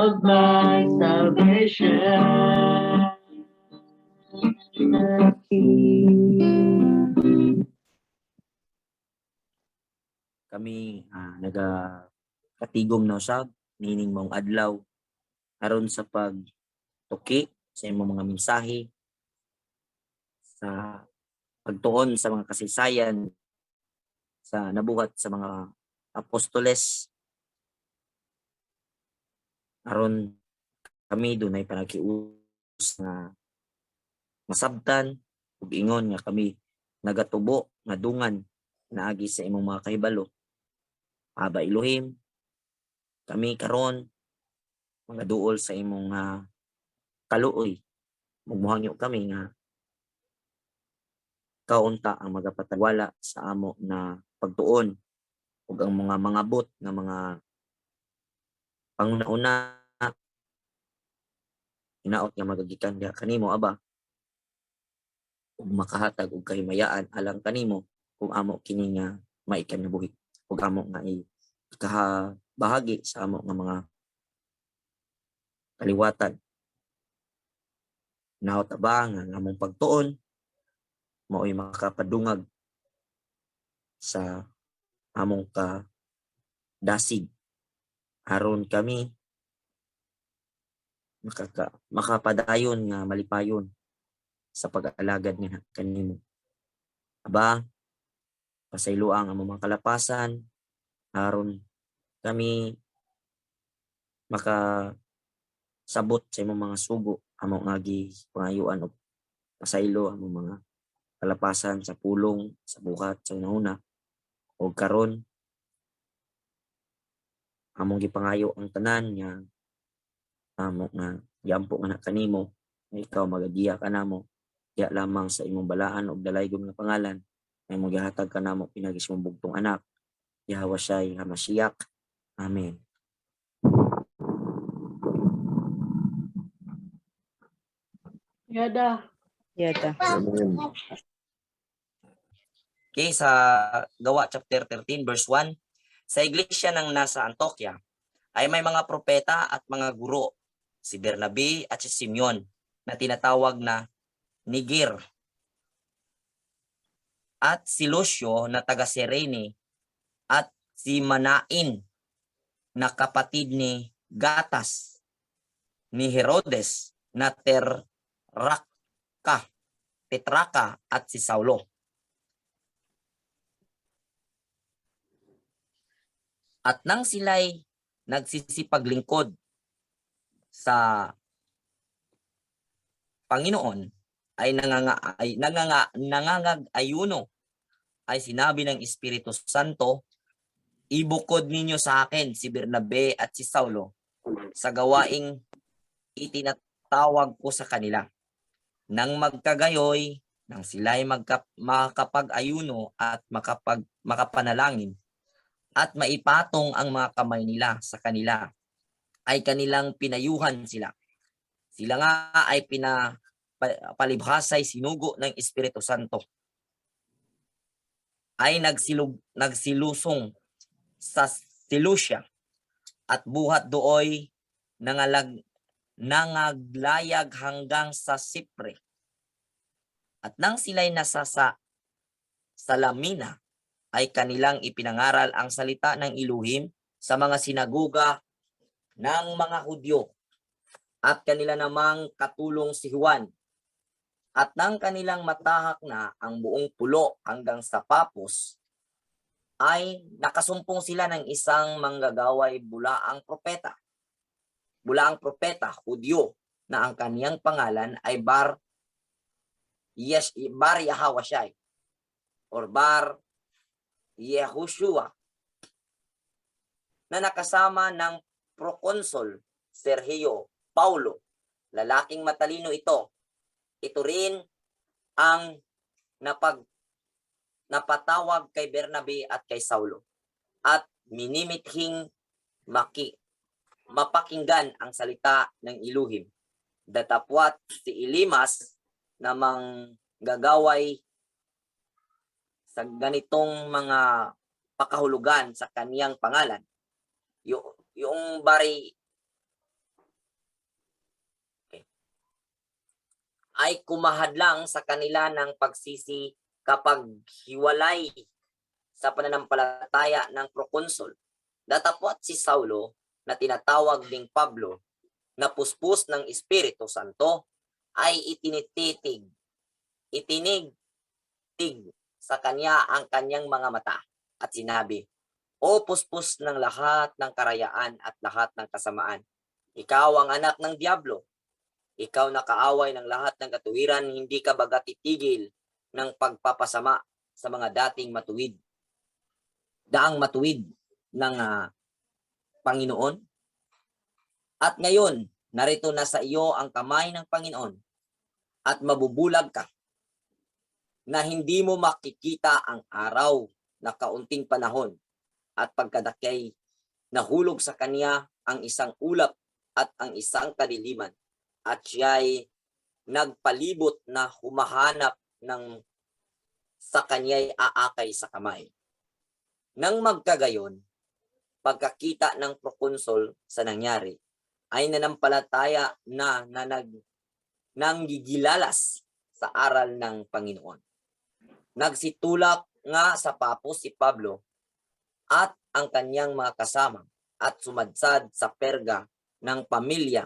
of my salvation. Kami nagapatigom na usab nining mong adlaw aron sa pagtuki sa imong mga mensahe, sa pagtuon sa mga kasaysayan sa nabuhat sa mga apostoles, aron kami dunay panagius nga masabtan ug ingon nga kami nagatubo nga dungan naagi sa imong mga kahibalo. Aba Elohim, kami karon mga duol sa imong kaluoy, mugmuhangyo kami nga kaunta ang magapatawala sa amo na pagtuon ug ang mga mangabot nga mga pangunauna hinaot nga magagikan diha kanimo Aba, ug makahatag og kahimayaan alang kanimo kung amo kini nga maikanabuhi ug amo nga ikahabahagi sa amo nga mga kaliwatan. Hinaot ba nga among pagtuon mao'y makapadungag sa among kadasig aron kami makapadayon nga malipayon sa pag-alagad nga kanimo. Aba, pasayloang ang mga kalapasan aron kami makasabot sa imong mga sugo amo nga pangayuan og pasaylo ang mga kalapasan sa pulong sa buhat sa una o karon among gipangayo ang tanan nga amo nga giampo nga kanimo nga ikaw magagiya kanamo diya lamang sa imong balaan og dalaygon nga pangalan ay imong gihatag kanamo pinagi sa imong bugtong anak Yahweh Shai HaMashiach. Amen. Yada. Okay, sa Gawa chapter 13 verse 1, sa iglesia ng nasa Antioquia ay may mga propeta at mga guro, si Bernabe at si Simeon na tinatawag na Niger, at si Lucio na taga Cirene, at si Manain na kapatid ni Gatas, ni Herodes na Tetraka at si Saulo. At nang sila'y nagsisipaglingkod sa Panginoon ay nangangag-ayuno, ay sinabi ng Espiritu Santo, ibukod ninyo sa akin si Bernabe at si Saulo sa gawaing itinatawag ko sa kanila. Nang magkagayoy, nang sila'y makapag-ayuno at makapanalangin, at maipatong ang mga kamay nila sa kanila, ay kanilang pinayuhan sila. Sila nga ay palibhasay sinugo ng Espiritu Santo, ay nagsilusong sa Seleucia at buhat dooy nangaglayag hanggang sa Sipre. At nang sila'y nasa sa Salamina, ay kanilang ipinangaral ang salita ng Elohim sa mga sinagoga ng mga Hudyo, at kanila namang katulong si Juan. At nang kanilang matahak na ang buong pulo hanggang sa Papos, ay nakasumpong sila ng isang manggagaway bulaang propeta, Hudyo, na ang kaniyang pangalan ay Bar Yahawashai or Bar Yehoshua, na nakasama ng Proconsul Sergio Paulo. Lalaking matalino ito. Ito rin ang napatawag kay Bernabe at kay Saulo, at minimithing mapakinggan ang salita ng Elohim. Datapwat si Elimas namang gagaway sa ganitong mga pakahulugan sa kaniyang pangalan. Yung ay kumahadlang sa kanila ng pagsisi kapag hiwalay sa pananampalataya ng prokonsul. Datapwat si Saulo na tinatawag ding Pablo na puspos ng Espiritu Santo ay itinigtig sa kanya ang kanyang mga mata at sinabi, "O puspos ng lahat ng karayaan at lahat ng kasamaan, ikaw ang anak ng Diablo. Ikaw na kaaway ng lahat ng katuwiran, hindi ka baga titigil ng pagpapasama sa mga daang matuwid ng Panginoon. At ngayon, narito na sa iyo ang kamay ng Panginoon at mabubulag ka na hindi mo makikita ang araw na kaunting panahon at pagkadakay nahulog sa kanya ang isang ulap at ang isang kadiliman at siya'y nagpalibot na humahanap ng sa kanya'y aakay sa kamay. Nang magkagayon, pagkakita ng prokonsul sa nangyari, ay nanampalataya na nanggigilalas sa aral ng Panginoon. Nagsitulak nga sa papos si Pablo at ang kanyang mga kasama at sumadsad sa Perga ng Pampilya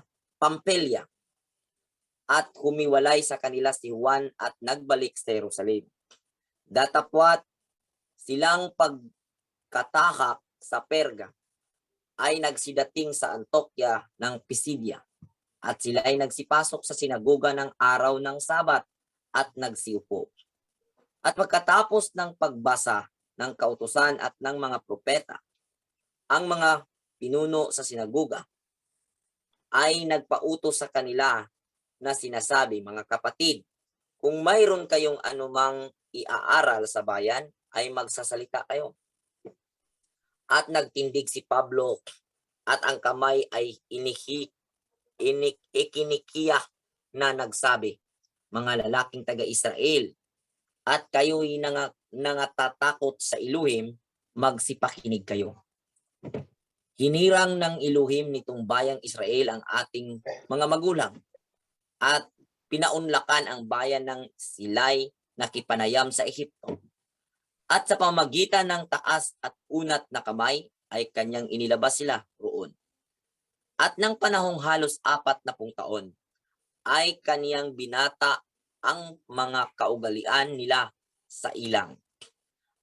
at humiwalay sa kanila si Juan at nagbalik sa Jerusalem. Datapwat silang pagkatahak sa Perga ay nagsidating sa Antioquia ng Pisidia at sila ay nagsipasok sa sinagoga ng araw ng Sabat at nagsiupo. At pagkatapos ng pagbasa ng kautusan at ng mga propeta, ang mga pinuno sa sinagoga ay nagpautos sa kanila na sinasabi, "Mga kapatid, kung mayroon kayong anumang iaaral sa bayan, ay magsasalita kayo." At nagtindig si Pablo at ang kamay ay ikinikiya na nagsabi, "Mga lalaking taga-Israel, at kayo'y nangatatakot sa Elohim, magsipakinig kayo. Hinirang ng Elohim nitong bayang Israel ang ating mga magulang at pinaunlakan ang bayan ng sila'y nakipanayam sa Ehipto. At sa pamagitan ng taas at unat na kamay ay kanyang inilabas sila roon. At ng panahong halos 40 taon ay kaniyang binata ang mga kaugalian nila sa ilang.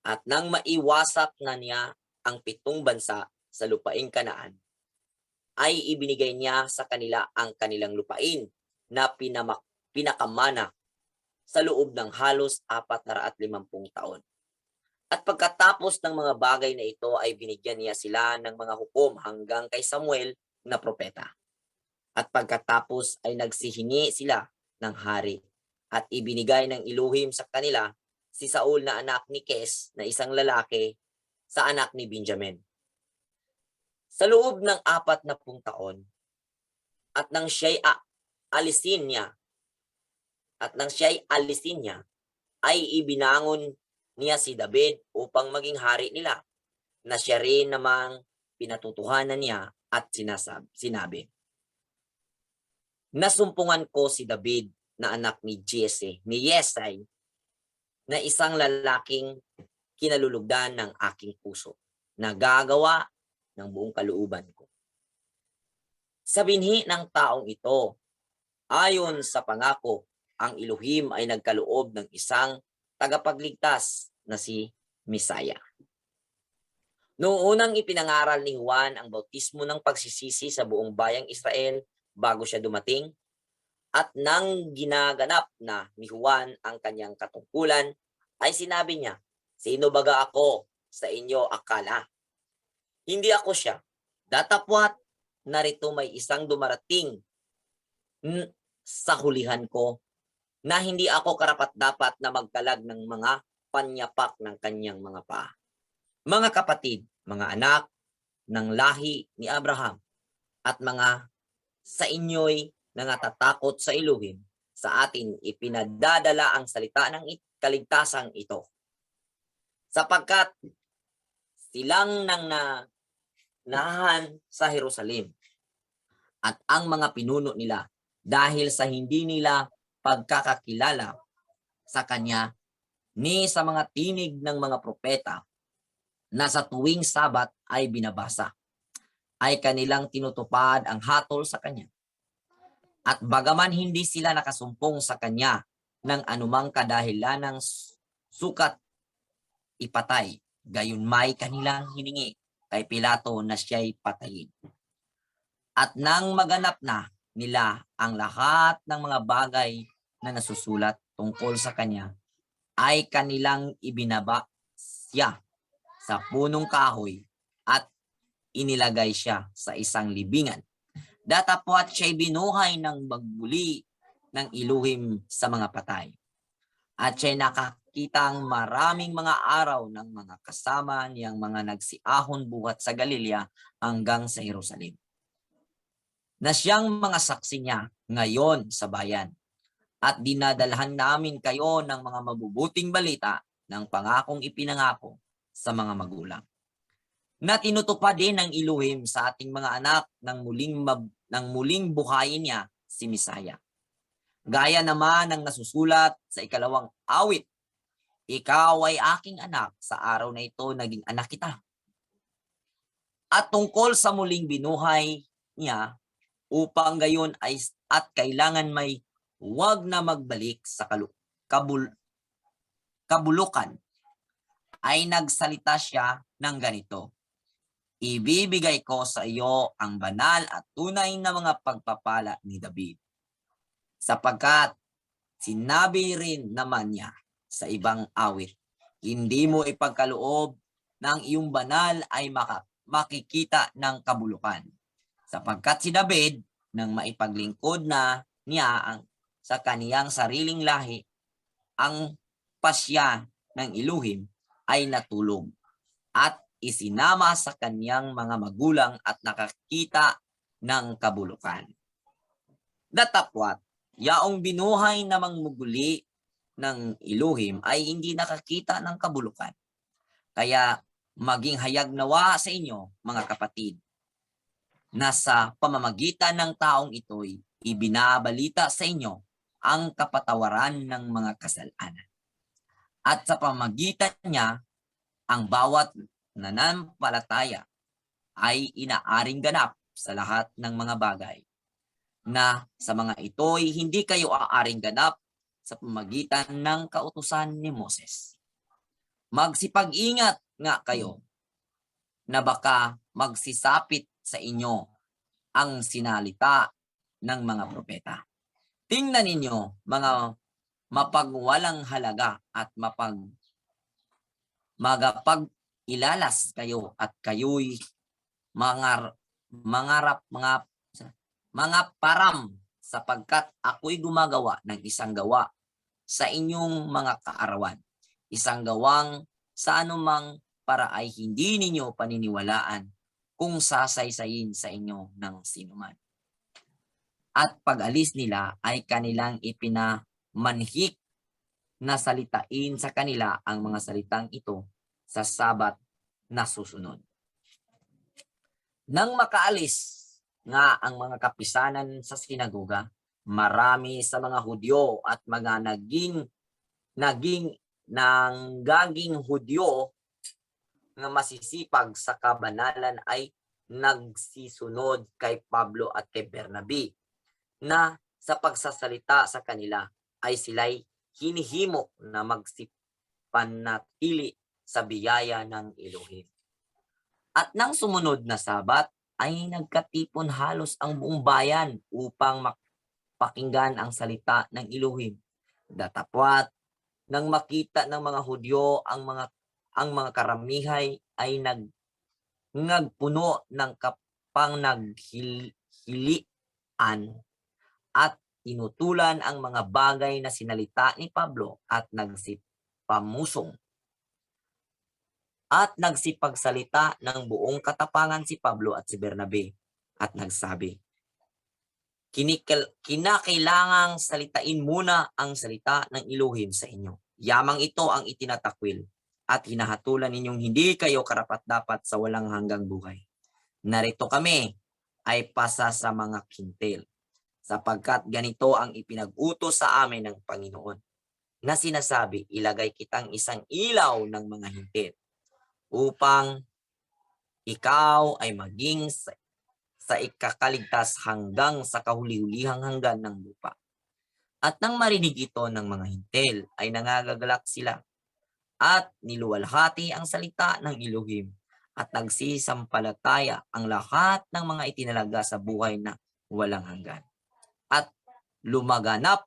At nang maiwasak na niya ang 7 bansa sa lupaing Kanaan, ay ibinigay niya sa kanila ang kanilang lupain na pinakamana sa loob ng halos 450 taon. At pagkatapos ng mga bagay na ito ay binigyan niya sila ng mga hukom hanggang kay Samuel na propeta. At pagkatapos ay nagsihingi sila ng hari at ibinigay ng Elohim sa kanila si Saul na anak ni Kes na isang lalaki sa anak ni Benjamin. Sa loob ng 40 taon at nang siya'y alisin niya ay ibinangon niya si David upang maging hari nila, na siya rin namang pinatutuhanan niya at sinabi, "Nasumpungan ko si David na anak ni Yesay, na isang lalaking kinalulugdan ng aking puso, na gagawa ng buong kalooban ko." Sa binhi ng taong ito, ayon sa pangako, ang Elohim ay nagkaloob ng isang tagapagligtas na si Misaya. Noong unang ipinangaral ni Juan ang bautismo ng pagsisisi sa buong bayang Israel bago siya dumating, at nang ginaganap na ni Juan ang kanyang katungkulan, ay sinabi niya, "Sino baga ako sa inyo akala? Hindi ako siya. Datapwat, narito may isang dumarating sa hulihan ko na hindi ako karapat-dapat na magkalag ng mga panyapak ng kanyang mga paa. Mga kapatid, mga anak ng lahi ni Abraham, at mga sa inyo'y nangatatakot sa Elohim, sa atin ipinadadala ang salita ng kaligtasan ito. Sapagkat silang nahan sa Jerusalem at ang mga pinuno nila dahil sa hindi nila pagkakakilala sa kanya ni sa mga tinig ng mga propeta na sa tuwing Sabat ay binabasa, ay kanilang tinutupad ang hatol sa kanya. At bagaman hindi sila nakasumpong sa kanya ng anumang kadahilanang sukat ipatay, gayon may kanilang hiningi kay Pilato na siya'y patayin. At nang maganap na nila ang lahat ng mga bagay na nasusulat tungkol sa kanya, ay kanilang ibinaba siya sa punong kahoy at inilagay siya sa isang libingan. Datapwat siya'y binuhay ng magbuli ng iluhim sa mga patay. At siya'y nakakitang maraming mga araw ng mga kasama niyang mga nagsiahon buhat sa Galilea hanggang sa Jerusalem, na siyang mga saksi niya ngayon sa bayan. At dinadalhan namin kayo ng mga mabubuting balita ng pangakong ipinangako sa mga magulang, na tinutupad din ng iluhim sa ating mga anak ng muling buhayin niya si Misaya. Gaya naman ng nasusulat sa 2 awit, ikaw ay aking anak, sa araw na ito naging anak kita. At tungkol sa muling binuhay niya, upang gayon ay at kailangan may huwag na magbalik sa kabulukan, ay nagsalita siya ng ganito, ibibigay ko sa iyo ang banal at tunay na mga pagpapala ni David. Sapagkat sinabi rin naman niya sa ibang awit, hindi mo ipagkaloob na ang iyong banal ay makikita ng kabulukan. Sapagkat si David, nang maipaglingkod na niya sa kaniyang sariling lahi, ang pasya ng iluhim ay natulog at isinama sa kaniyang mga magulang at nakakita ng kabulukan. Datapwat, yaong binuhay namang muguli ng iluhim ay hindi nakakita ng kabulukan. Kaya maging hayag nawa sa inyo, mga kapatid, na sa pamamagitan ng taong ito'y ibinabalita sa inyo ang kapatawaran ng mga kasalanan. At sa pamamagitan niya, ang bawat nananampalataya ay inaaring ganap sa lahat ng mga bagay, na sa mga ito'y hindi kayo aaring ganap sa pamamagitan ng kautusan ni Moses. Magsipag-ingat nga kayo na baka magsisapit sa inyo ang sinalita ng mga propeta. Tingnan ninyo, mga mapagwalang halaga at magapag-ilalas kayo at kayo'y mga param, sapagkat ako'y gumagawa ng isang gawa sa inyong mga kaarawan, isang gawang sa anumang para ay hindi ninyo paniniwalaan kung sasaysayin sa inyo ng sinuman. At pag-alis nila ay kanilang ipinamanhik na salitain sa kanila ang mga salitang ito sa Sabat na susunod. Nang makaalis nga ang mga kapisanan sa sinagoga, marami sa mga Hudyo at mga nanggaging Hudyo nga masisipag sa kabanalan ay nagsisunod kay Pablo at kay Bernabe, na sa pagsasalita sa kanila ay sila'y hinihimo na magsipanatili sa biyaya ng Elohim. At nang sumunod na Sabat ay nagkatipon halos ang buong bayan upang pakinggan ang salita ng Elohim. Datapwat, nang makita ng mga Hudyo ang mga karamihay ay nagpuno ng kapanghilian at tinutulan ang mga bagay na sinalita ni Pablo at nagsipagsalita ng buong katapangan si Pablo at si Bernabe at nagsabi, kinakailangang salitain muna ang salita ng Elohim sa inyo. Yamang ito ang itinatakwil at hinahatulan ninyong hindi kayo karapat-dapat sa walang hanggang buhay. Narito kami ay pasa sa mga kintil, sapagkat ganito ang ipinag-utos sa amin ng Panginoon, na sinasabi, ilagay kitang isang ilaw ng mga hintil, upang ikaw ay maging sa ikakaligtas hanggang sa kahuli-hulihang hanggan ng lupa. At nang marinig ito ng mga hintil, ay nangagagalak sila at niluwalhati ang salita ng Elohim at nagsisampalataya ang lahat ng mga itinalaga sa buhay na walang hanggan. At lumaganap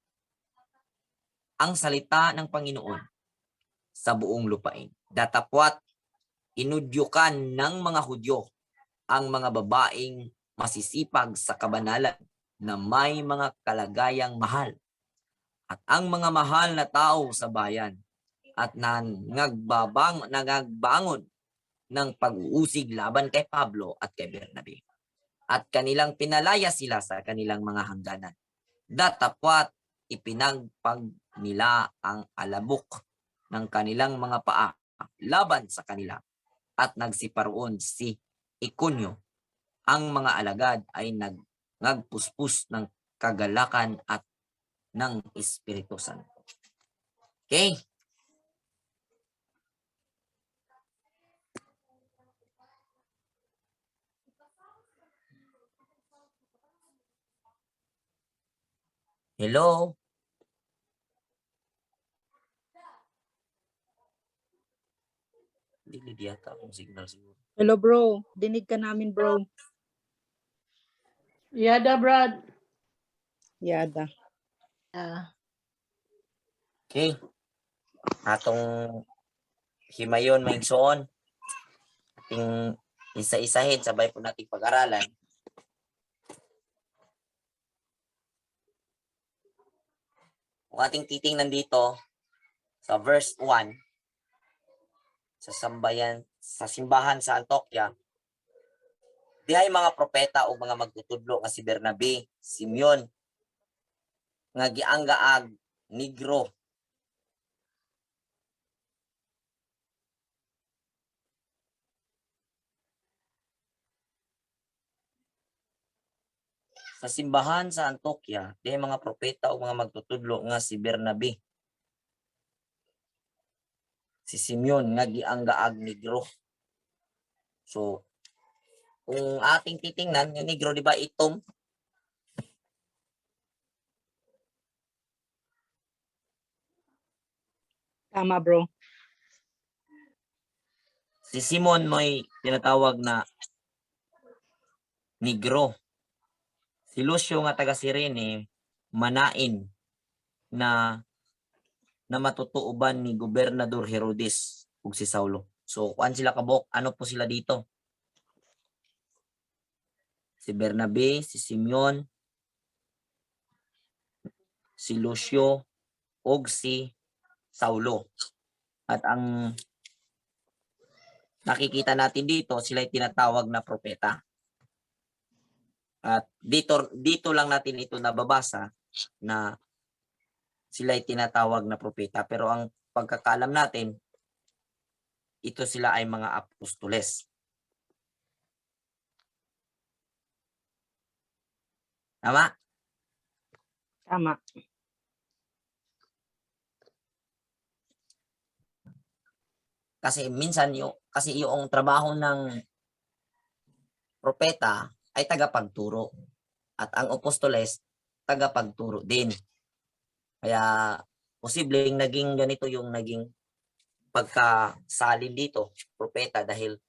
ang salita ng Panginoon sa buong lupain. Datapwat inudyukan ng mga Hudyo ang mga babaeng masisipag sa kabanalan na may mga kalagayang mahal at ang mga mahal na tao sa bayan at nagagbangon ng pag-uusig laban kay Pablo at kay Bernabe. At kanilang pinalaya sila sa kanilang mga hangganan. Datapwat ipinagpag nila ang alabok ng kanilang mga paa laban sa kanila at nagsiparoon si Ikonyo. Ang mga alagad ay nagpuspos ng kagalakan at ng Espiritu Santo. Okay? Hello? Hindi yata akong signal siguro. Hello bro, dinig ka namin bro. Yada, Brad. Yada. Okay. Atong himayon maigsoon. Ating isa-isahin, sabay po nating pag-aralan. Kung ating titingnan dito sa verse 1, sa simbahan sa Antioquia, di ay mga propeta o mga magtutudlo nga si Bernabe, Simeon, nga gianggaag, Negro, sa simbahan sa Antioquia, di ay mga propeta o mga magtutudlo nga si Bernabe, si Simeon, nga gianggaag, Negro. So, kung ating titingnan, yung Negro, di ba, itom? Tama bro. Si Simon may tinatawag na Negro. Si Lucio nga taga Cirene, manain na matutuuban ni Gobernador Herodes ug si Saulo. So, kuan sila kabok, ano po sila dito? Si Bernabe, si Simeon, si Lucio, ug si Saulo. At ang nakikita natin dito, sila ay tinatawag na propeta. At dito lang natin ito nababasa na sila ay tinatawag na propeta. Pero ang pagkakalam natin, ito sila ay mga apostoles. Tama? Tama. Kasi minsan yung trabaho ng propeta ay tagapagturo at ang apostoles tagapagturo din. Kaya posibleng naging ganito yung naging pagkasalin dito, propeta, dahil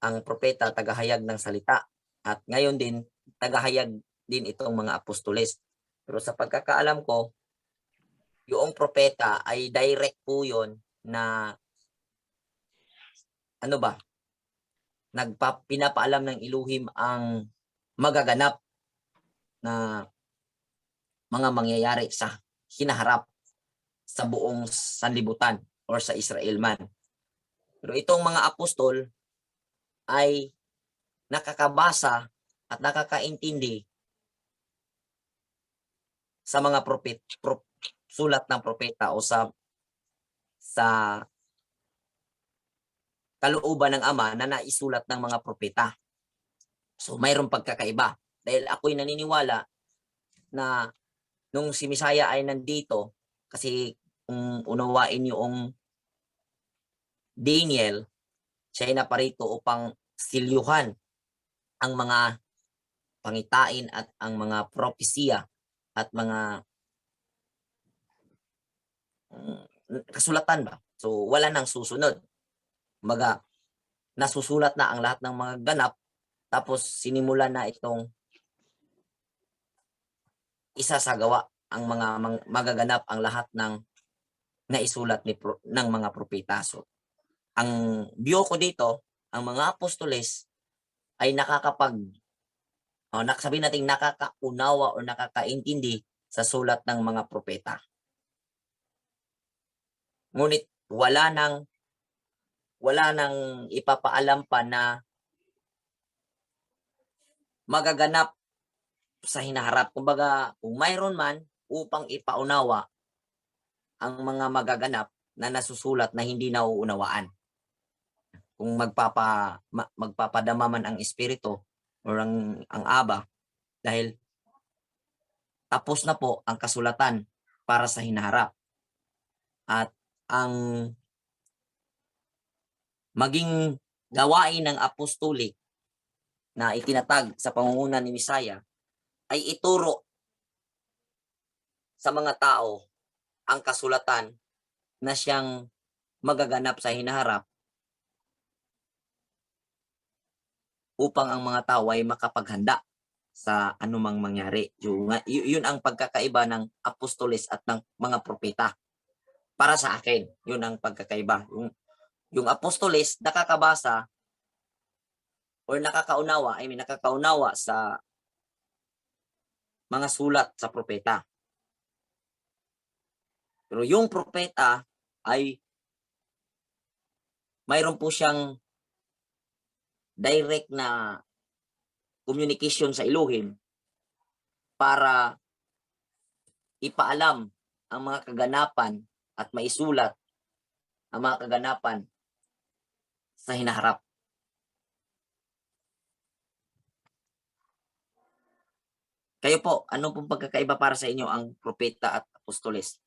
ang propeta tagahayag ng salita at ngayon din tagahayag din itong mga apostoles. Pero sa pagkakaalam ko, yung propeta ay direct po yun na ano ba, pinapaalam ng Elohim ang magaganap na mga mangyayari sa hinaharap sa buong sanlibutan or sa Israel man. Pero itong mga apostol ay nakakabasa at nakakaintindi sa mga sulat ng propeta o sa kalooban ng Ama na naisulat ng mga propeta. So mayroong pagkakaiba. Dahil ako'y naniniwala na nung si Misaya ay nandito, kasi kung unawain yung Daniel, siya ay naparito upang silyuhan ang mga pangitain at ang mga propesiya at mga kasulatan ba. So wala nang susunod. Kumbaga, nasusulat na ang lahat ng mga ganap, tapos sinimulan na itong isasagawa ang mga magaganap ang lahat ng naisulat ng mga propeta. So ang view ko dito, ang mga apostoles ay sabihin natin nakakaunawa o nakakaintindi sa sulat ng mga propeta. Ngunit wala nang ipapaalam pa na magaganap sa hinaharap. Kumbaga, kung mayroon man upang ipaunawa ang mga magaganap na nasusulat na hindi nauunawaan. Kung magpapadama man ang espiritu or ang Aba, dahil tapos na po ang kasulatan para sa hinaharap. At ang maging gawain ng apostolik na itinatag sa pangunguna ni Misaya ay ituro sa mga tao ang kasulatan na siyang magaganap sa hinaharap upang ang mga tao ay makapaghanda sa anumang mangyari. Yun ang pagkakaiba ng apostoles at ng mga propeta. Para sa akin, yun ang pagkakaiba. Yung apostoles nakakabasa or nakakaunawa sa mga sulat sa propeta. Pero yung propeta ay mayroon po siyang direct na communication sa Elohim para ipaalam ang mga kaganapan at maisulat ang mga kaganapan sa hinaharap. Kayo po, ano pong pagkakaiba para sa inyo ang propeta at apostoles?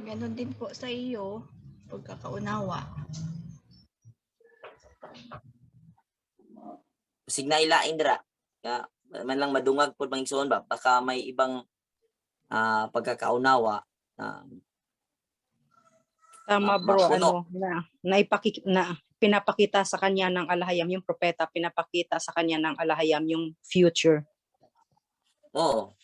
Ganon din po sa iyo, pagkakaunawa. Signa ilain dira. Man lang madungag po bang igsoon ba? Baka may ibang pagkakaunawa Tama bro, mapuno. pinapakita sa kanya ng alahayam yung propeta, pinapakita sa kanya ng alahayam yung future. Oo.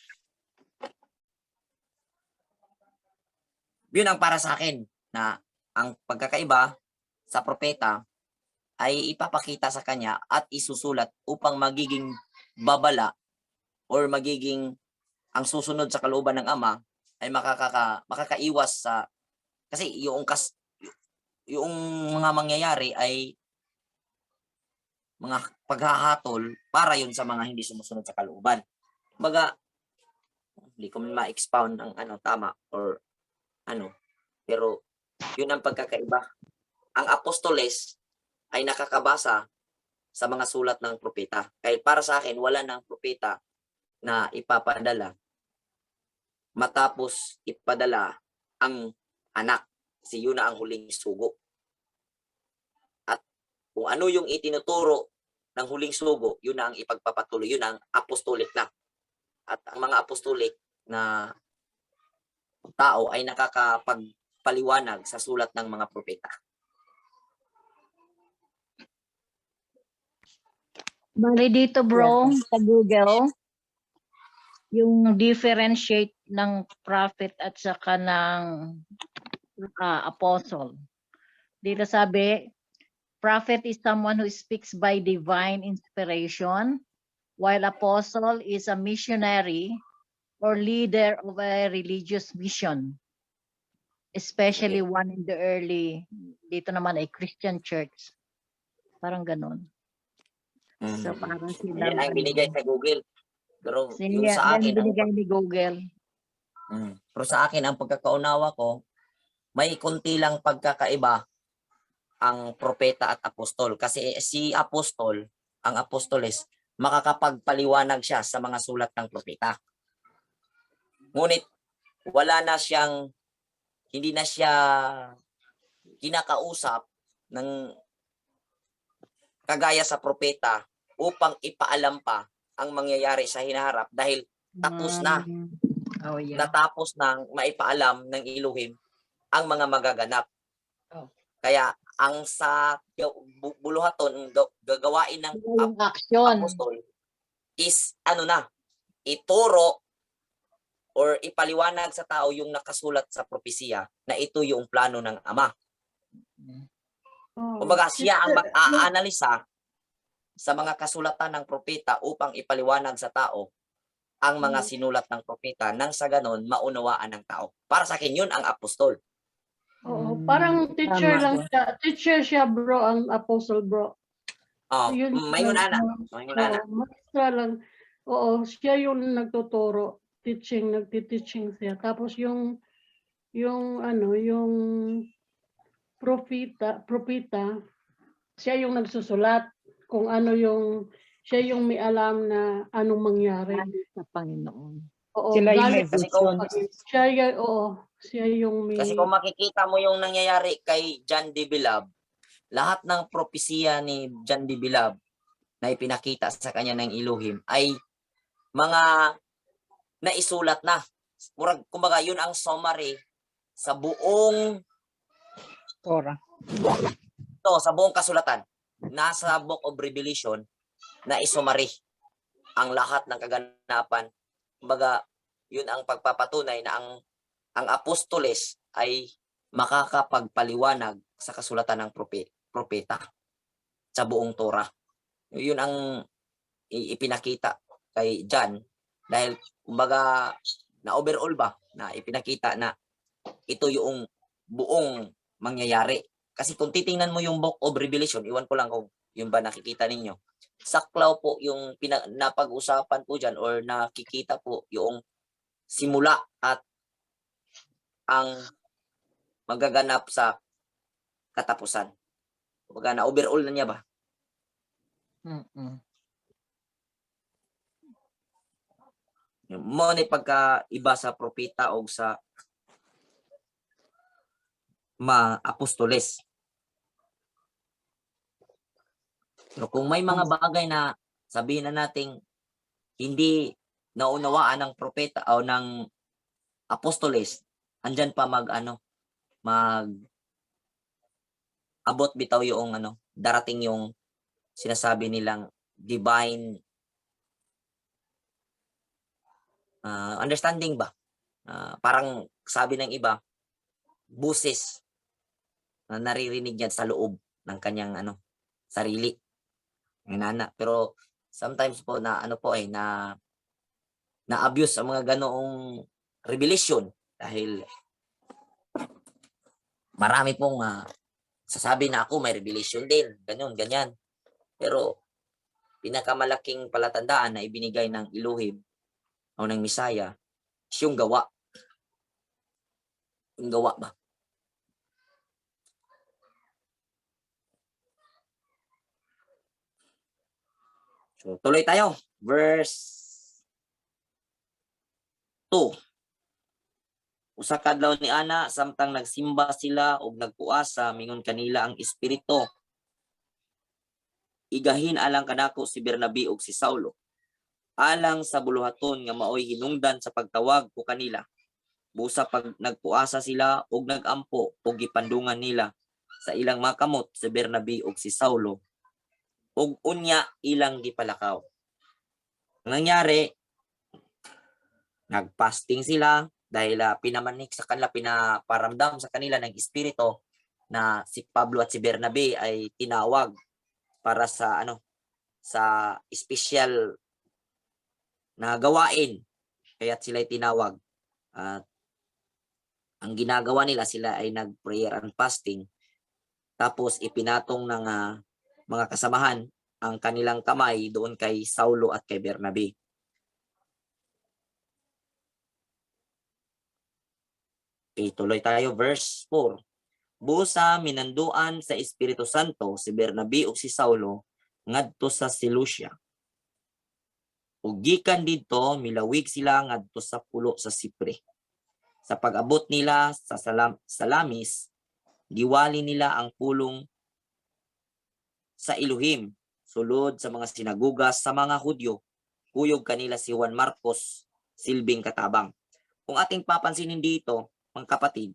Yun ang para sa akin na ang pagkakaiba sa propeta ay ipapakita sa kanya at isusulat upang magiging babala or magiging ang susunod sa kalooban ng Ama ay makakaiwas sa kasi yung mga mangyayari ay mga paghahatol para yun sa mga hindi sumusunod sa kalooban. Kumbaga, hindi ko ma-expound ang tama or pero yun ang pagkakaiba. Ang apostoles ay nakakabasa sa mga sulat ng propeta. Kahit para sa akin, wala nang propeta na ipapadala matapos ipadala ang anak. Kasi yun na ang huling sugo. At kung ano yung itinuturo ng huling sugo, yun na ang ipagpapatuloy. Yun ang apostolik na. At ang mga apostolik na tao ay nakakapagpaliwanag sa sulat ng mga propeta. Bali dito bro, sa Google, yung differentiate ng prophet at saka ng apostle. Dito sabi, prophet is someone who speaks by divine inspiration, while apostle is a missionary or leader of a religious mission, especially one in the early, dito naman ay Christian church. Parang ganon. So parang sila Yan ang binigay sa Google. Pero yung yan, sa akin, binigay ni Google. pero sa akin, ang pagkakaunawa ko, may konti lang pagkakaiba ang propeta at apostol. Kasi si apostol, ang apostoles, makakapagpaliwanag siya sa mga sulat ng propeta. Ngunit wala na siyang, hindi na siya kinakausap ng kagaya sa propeta upang ipaalam pa ang mangyayari sa hinaharap dahil tapos na, Oh, yeah. natapos nang maipaalam ng Elohim ang mga magaganap. Oh. Kaya ang sa buluhaton, gagawain ng Yung action. apostol is ano na, ituro or ipaliwanag sa tao yung nakasulat sa propesiya na ito yung plano ng Ama. Kumbaga siya ang mag-aanalisa sa mga kasulatan ng propeta upang ipaliwanag sa tao ang mga sinulat ng propeta nang sa ganon maunawaan ng tao. Para sa akin yun ang apostol. Oo, parang teacher Tama. lang siya. Teacher siya, bro, ang apostle, bro. Yun Mayon lang, ana. Mayon ana. maestra lang. Oo, siya yung nagtuturo. Nagtiteaching siya. Tapos yung propeta, siya yung nagsusulat kung ano siya yung may alam na anong mangyari. Sa Panginoon. Oo, Sila yung may galing Kasi sa kung, Panginoon. Siya yung may... kasi kung makikita mo yung nangyayari kay John de Bilab, lahat ng propesiya ni John de Bilab na ipinakita sa kanya ng Elohim ay mga naisulat na. Kumbaga, yun ang summary sa buong Torah. sa buong kasulatan. Nasa Book of Revelation na isumari ang lahat ng kaganapan. Kumbaga, yun ang pagpapatunay na ang apostoles ay makakapagpaliwanag sa kasulatan ng propeta sa buong Torah. Yun ang ipinakita kay John dahil kumbaga na overall ba na ipinakita na ito yung buong mangyayari. Kasi kung titingnan mo yung Book of Revelation, iwan ko lang kung yun ba nakikita ninyo. Saklaw po yung napag-usapan po dyan or nakikita po yung simula at ang magaganap sa katapusan. Kumbaga na overall na niya ba? Mo ni pagka-iba sa propeta o sa apostoles. Pero kung may mga bagay na sabihin na nating hindi naunawaan ng propeta o ng apostoles, andyan pa mag abot bitaw yung darating yung sinasabi nilang divine understanding ba? Parang sabi ng iba, buses na naririnig yan sa loob ng kanyang sarili. Pero sometimes po na na-abuse ang mga ganoong revelation dahil marami pong sasabi na ako may revelation din, ganyan. Pero pinakamalaking palatandaan na ibinigay ng Elohim o ng Misaya is yung gawa. Yung gawa ba? So, tuloy tayo. Verse 2. Usa ka adlaw ni ana samtang nagsimba sila og nagpuasa mingon kanila ang espiritu. Igahin alang kanako si Bernabe ug si Saulo. Alang sa buluhaton nga maoy hinungdan sa pagtawag ko kanila. Busa pag nagpuasa sila og nagampo og gipandungan nila sa ilang makamot si Bernabe ug si Saulo. Ug unya ilang gipalakaw. Nangyari, nagpasting sila dahil pinamanik sa kanila, pinaparamdam sa kanila ng espiritu na si Pablo at si Bernabe ay tinawag para sa sa special na gawain. Kaya't sila ay tinawag. At ang ginagawa nila, sila ay nag-prayer and fasting. Tapos ipinatong ng mga kasamahan ang kanilang kamay doon kay Saulo at kay Bernabe. Okay, tuloy tayo. Verse 4. Busa minanduan sa Espiritu Santo si Bernabe ug si Saulo ngadto sa Seleucia. Ug gikan didto milawig sila ngadto sa pulo sa Sipre. Sa pag-abot nila sa Salamis, giwali nila ang pulong sa Elohim sulod sa mga sinaguga sa mga Hudyo. Kuyog kanila si Juan Marcos, silbing katabang. Kung ating papansinin dito, mga kapatid,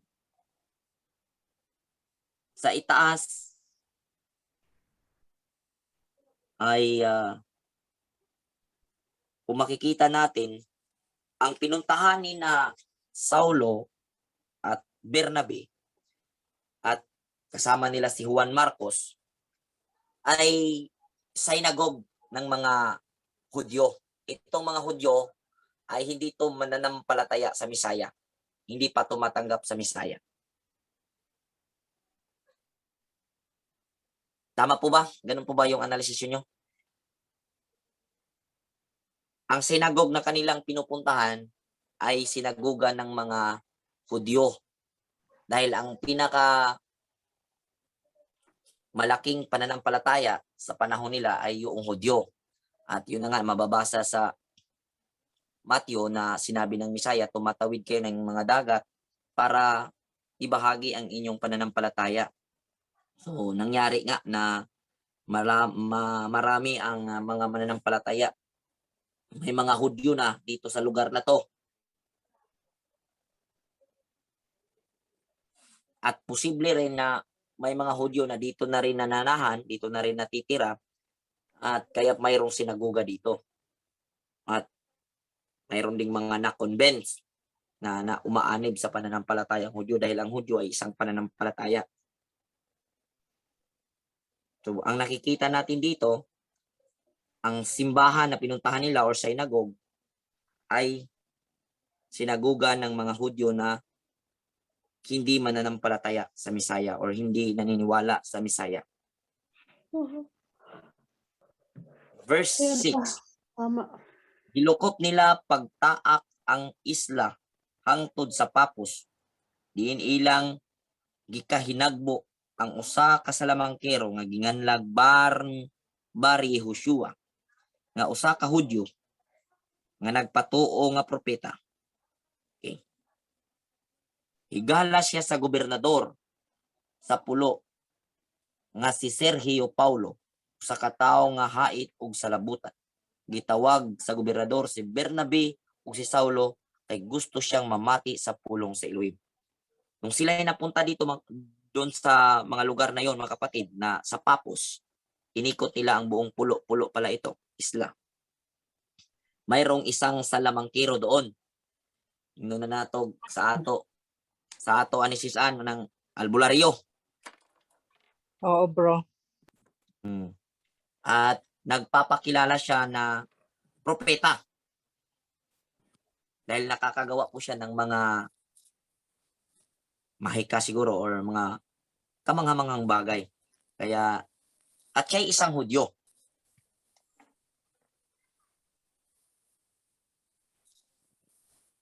sa itaas ay kung makikita natin, ang pinuntahan ni na Saulo at Bernabe at kasama nila si Juan Marcos ay synagogue ng mga Hudyo. Itong mga Hudyo ay hindi to mananampalataya sa Misaya. Hindi pa tumatanggap sa Misaya. Tama po ba? Ganun po ba yung analysis nyo? Ang sinagog na kanilang pinupuntahan ay sinaguga ng mga Hudyo. Dahil ang pinaka malaking pananampalataya sa panahon nila ay yung Hudyo. At yun na nga, mababasa sa Matthew na sinabi ng Misaya, tumatawid kayo ng mga dagat para ibahagi ang inyong pananampalataya. So, nangyari nga na marami ang mga mananampalataya. May mga Hudyo na dito sa lugar na to. At posible rin na may mga Hudyo na dito na rin nananahan, dito na rin natitira, at kaya mayroong sinaguga dito. At mayroon ding mga na-convince na umaanib sa pananampalatayang Hudyo dahil ang Hudyo ay isang pananampalataya. So, ang nakikita natin dito, ang simbahan na pinuntahan nila or synagogue ay sinaguga ng mga Hudyo na hindi mananampalataya sa Misaya or hindi naniniwala sa Misaya. Verse 6. Tama. Gilukop nila pagtaak ang isla hangtod sa Papos. Diin ilang gikahinagbo ang usa ka salamangkero nga ginganlag Bar Yehoshua nga usa ka Hudyo nga nagpatuo nga propeta. Okay. Higala siya sa gobernador sa pulo nga si Sergio Paulo, sa katawo nga hait ug salabutan. Gitawag sa gobernador si Bernabe ug si Saulo kay gusto siyang mamati sa pulong sa Elohim. Nung sila ay napunta dito doon sa mga lugar na yon, mga kapatid, na sa Papos, inikot nila ang buong pulo pala ito, isla. Mayroong isang salamangkero doon. Noon na natog sa ato anisisan ng albularyo. Oo, bro. At nagpapakilala siya na propeta. Dahil nakakagawa po siya ng mga mahika siguro or mga kamanghamanghang bagay. Kaya, at siya isang Hudyo.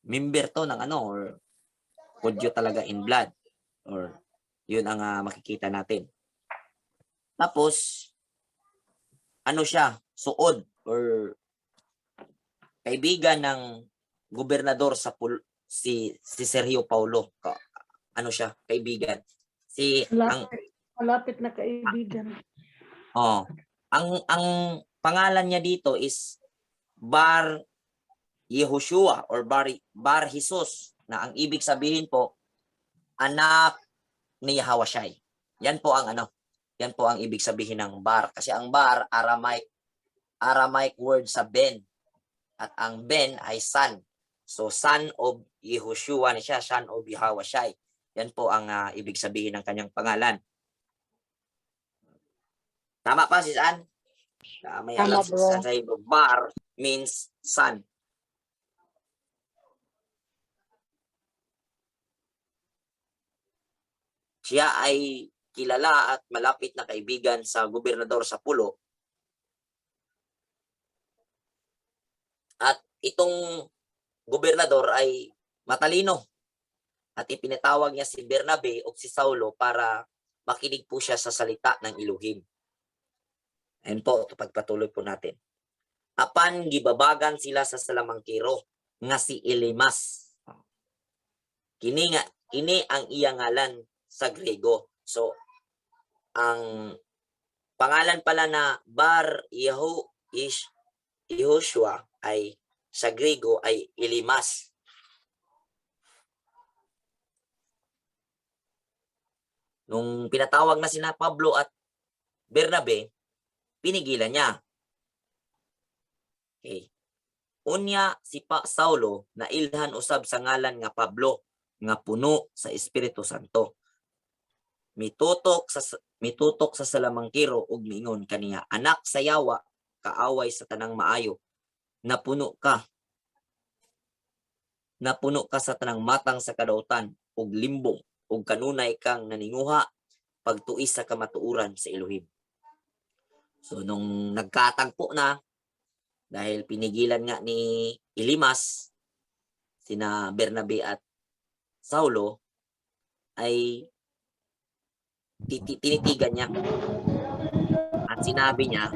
Member to ng or Hudyo talaga in blood. Or yun ang makikita natin. Tapos, ano siya? Suod or kaibigan ng gobernador sa si Sergio Paulo. Ano siya? Kaibigan. Malapit na kaibigan. Ang pangalan niya dito is Bar Yehoshua or Bar Jesus, na ang ibig sabihin po anak ni Yahweh. Yan po ang ibig sabihin ng bar, kasi ang bar Aramaic word sa Ben, at ang Ben ay son. So son of Yehoshua ni siya, son of Yahweh. Yan po ang ibig sabihin ng kanyang pangalan. Tama pa, sis Ann? May Tama, alam si bro. Sis Ann, bar means son. Siya ay kilala at malapit na kaibigan sa gobernador sa pulo. At itong gobernador ay matalino at ipinatawag niya si Bernabe o si Saulo para makinig po siya sa salita ng Elohim. Ayun po, pagpatuloy po natin. Apan gibabagan sila sa salamangkiro nga si Elimas. Kini ang iyang ngalan sa Grego. So ang pangalan pala na Bar Yehoshua ay sa Grego ay Elimas. Nung pinatawag na sina Pablo at Bernabe, pinigilan niya. Okay. Unya si Saulo na ilhan usab sa ngalan nga Pablo nga puno sa Espiritu Santo. Mitutok sa salamangkiro ug miingon kaniya, anak sa yawa, kaaway sa tanang maayo, napuno ka sa tanang matang sa kadautan ug limbong ug kanunay kang naninguha pagtuis sa kamatuuran sa Elohim. So nung nagkatagpo na, dahil pinigilan nga ni Elimas sina Bernabe at Saulo, ay tinitigan niya at sinabi niya,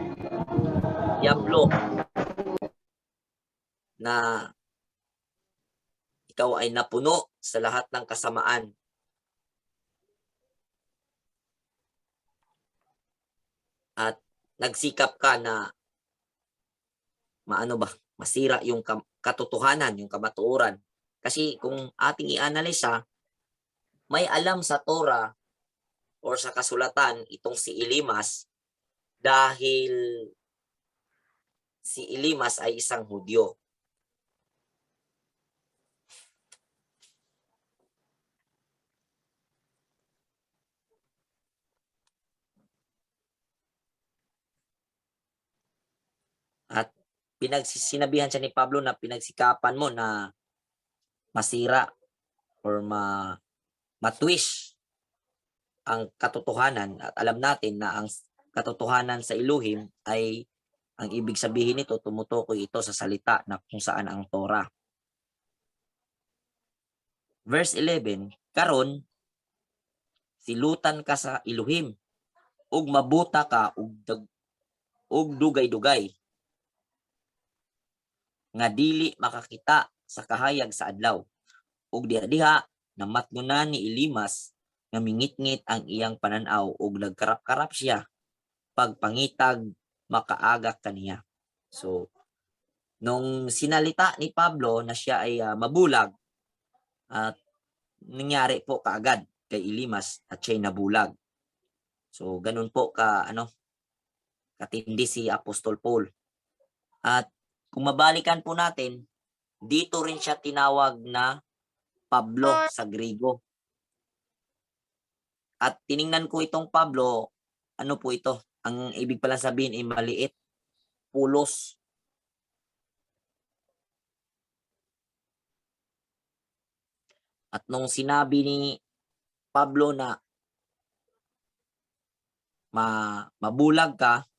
Diablo, na ikaw ay napuno sa lahat ng kasamaan at nagsikap ka na masira yung katotohanan, yung kamatuoran. Kasi kung ating i-analisa, may alam sa Torah or sa kasulatan itong si Elimas dahil si Elimas ay isang Hudyo. At sinabihan siya ni Pablo na pinagsikapan mo na masira or matwist ang katotohanan. At alam natin na ang katotohanan sa Elohim ay ang ibig sabihin nito, tumutukoy ito sa salita na kung saan ang Torah. Verse 11, karon silutan ka sa Elohim ug mabuta ka ug dugay-dugay nga dili makakita sa kahayag sa adlaw. Ug diha namatnunan ni Elimas nga mingit-ngit ang iyang pananaw ug nagkarap-karap siya pagpangitag makaagak kaniya. So nung sinalita ni Pablo na siya ay mabulag, at nangyari po kaagad kay Elimas at siya nabulag. So ganun po katindi si Apostol Paul. At kung mabalikan po natin, dito rin siya tinawag na Pablo sa Grego. At tiningnan ko itong Pablo, ano po ito? Ang ibig pala sabihin ay maliit, pulos. At nung sinabi ni Pablo na mabulag ka,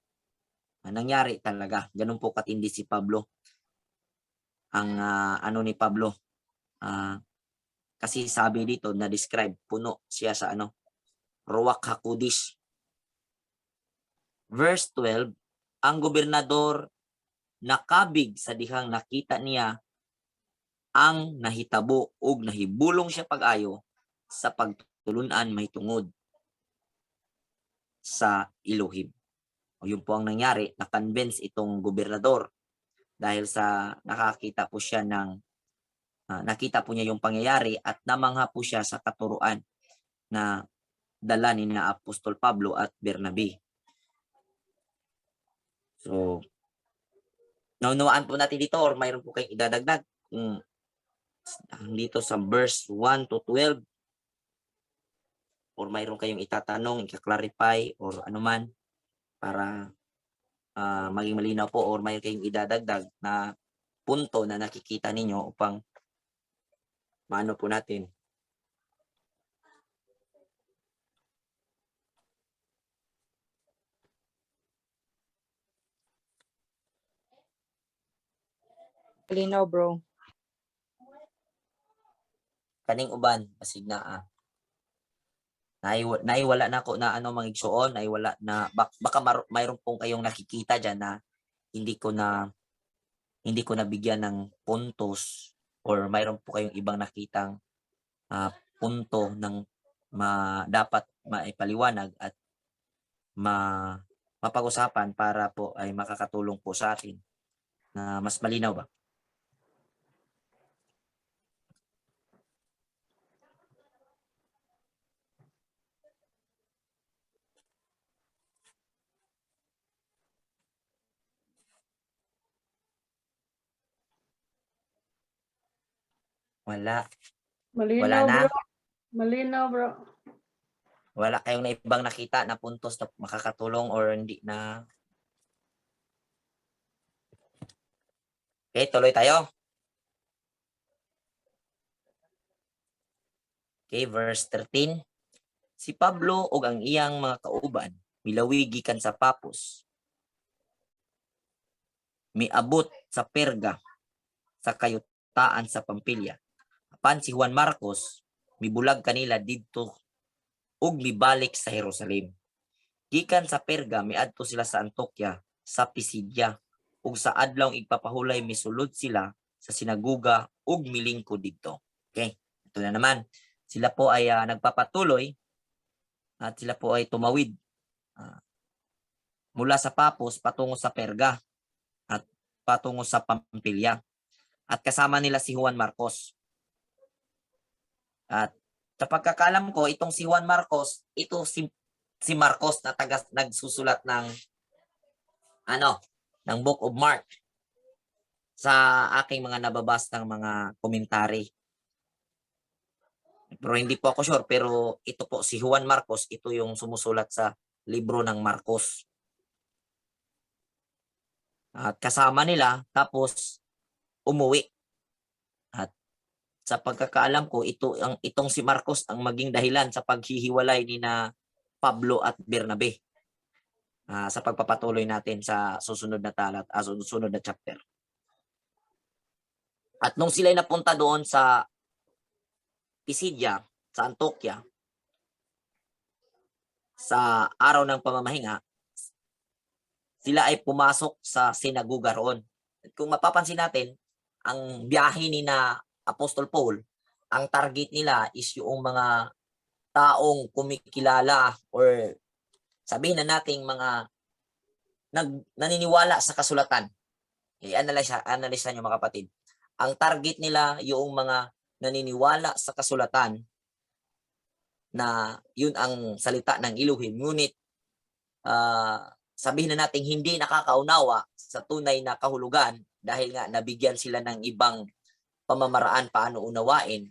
nangyari talaga. Ganun po katindi si Pablo. Ang ni Pablo, kasi sabi dito na describe, puno siya sa Ruach HaKodesh. Verse 12, ang gobernador nakabig sa dihang nakita niya ang nahitabo ug nahibulong siya pag-ayo sa pagtulunan may tungod sa Elohim. O yun po ang nangyari, na-convince itong gobernador dahil sa nakita po niya yung pangyayari at namangha po siya sa katuruan na dala ni na Apostol Pablo at Bernabe. So, naunawaan po natin dito or mayroon po kayong idadagdag dito sa verse 1 to 12 or mayroon kayong itatanong, i-clarify or anuman para maging malinaw po or mayroon kayong idadagdag na punto na nakikita ninyo upang maano po natin. Malinaw, bro. kaning uban basig na naiwala na ko na ano mangigsuon, naiwala na baka mayroon pong kayong nakikita diyan na hindi ko nabigyan ng puntos or mayroon po kayong ibang nakitang punto ng dapat maipaliwanag at mapag-usapan para po ay makakatulong po sa atin na mas malinaw ba? Wala. Malinaw, na. bro. Malinaw, bro. Wala kayong na ibang nakita na puntos na makakatulong or hindi na. Okay, tuloy tayo. Okay, verse 13. Si Pablo ug ang iyang mga kauban milawi gikan sa Papos. Miabot sa Perga sa kayutaan sa Pampilya. Apan si Juan Marcos mibulag kanila didto ug mibalik sa Jerusalem. Gikan sa Perga miadto sila sa Antioquia, sa Pisidia, ug sa adlawng igpapahulay misulod sila sa sinaguga ug milingkod didto. Okay, ito na naman. Sila po ay nagpapatuloy at sila po ay tumawid mula sa Papos patungo sa Perga at patungo sa Pampilya. At kasama nila si Juan Marcos. At sa pagkakalam ko, itong si Juan Marcos, ito si Marcos na nagsusulat ng ng Book of Mark sa aking mga nababasa ng mga komentary. Pero hindi po ako sure, pero ito po si Juan Marcos, ito yung sumusulat sa libro ng Marcos. At kasama nila, tapos umuwi. At sa pagkakaalam ko, itong si Marcos ang maging dahilan sa paghihiwalay ni na Pablo at Bernabe sa pagpapatuloy natin sa susunod na talat, susunod na chapter. At nung sila napunta doon sa Pisidia, sa Antioquia, sa araw ng pamamahinga, sila ay pumasok sa sinaguga roon. At kung mapapansin natin, ang biyahe ni na Apostol Paul, ang target nila is yung mga taong kumikilala or sabihin na nating mga naniniwala sa kasulatan. I-analyze nyo mga kapatid. Ang target nila yung mga naniniwala sa kasulatan na yun ang salita ng Elohim. Ngunit sabihin na natin hindi nakakaunawa sa tunay na kahulugan dahil nga nabigyan sila ng ibang pamamaraan paano unawain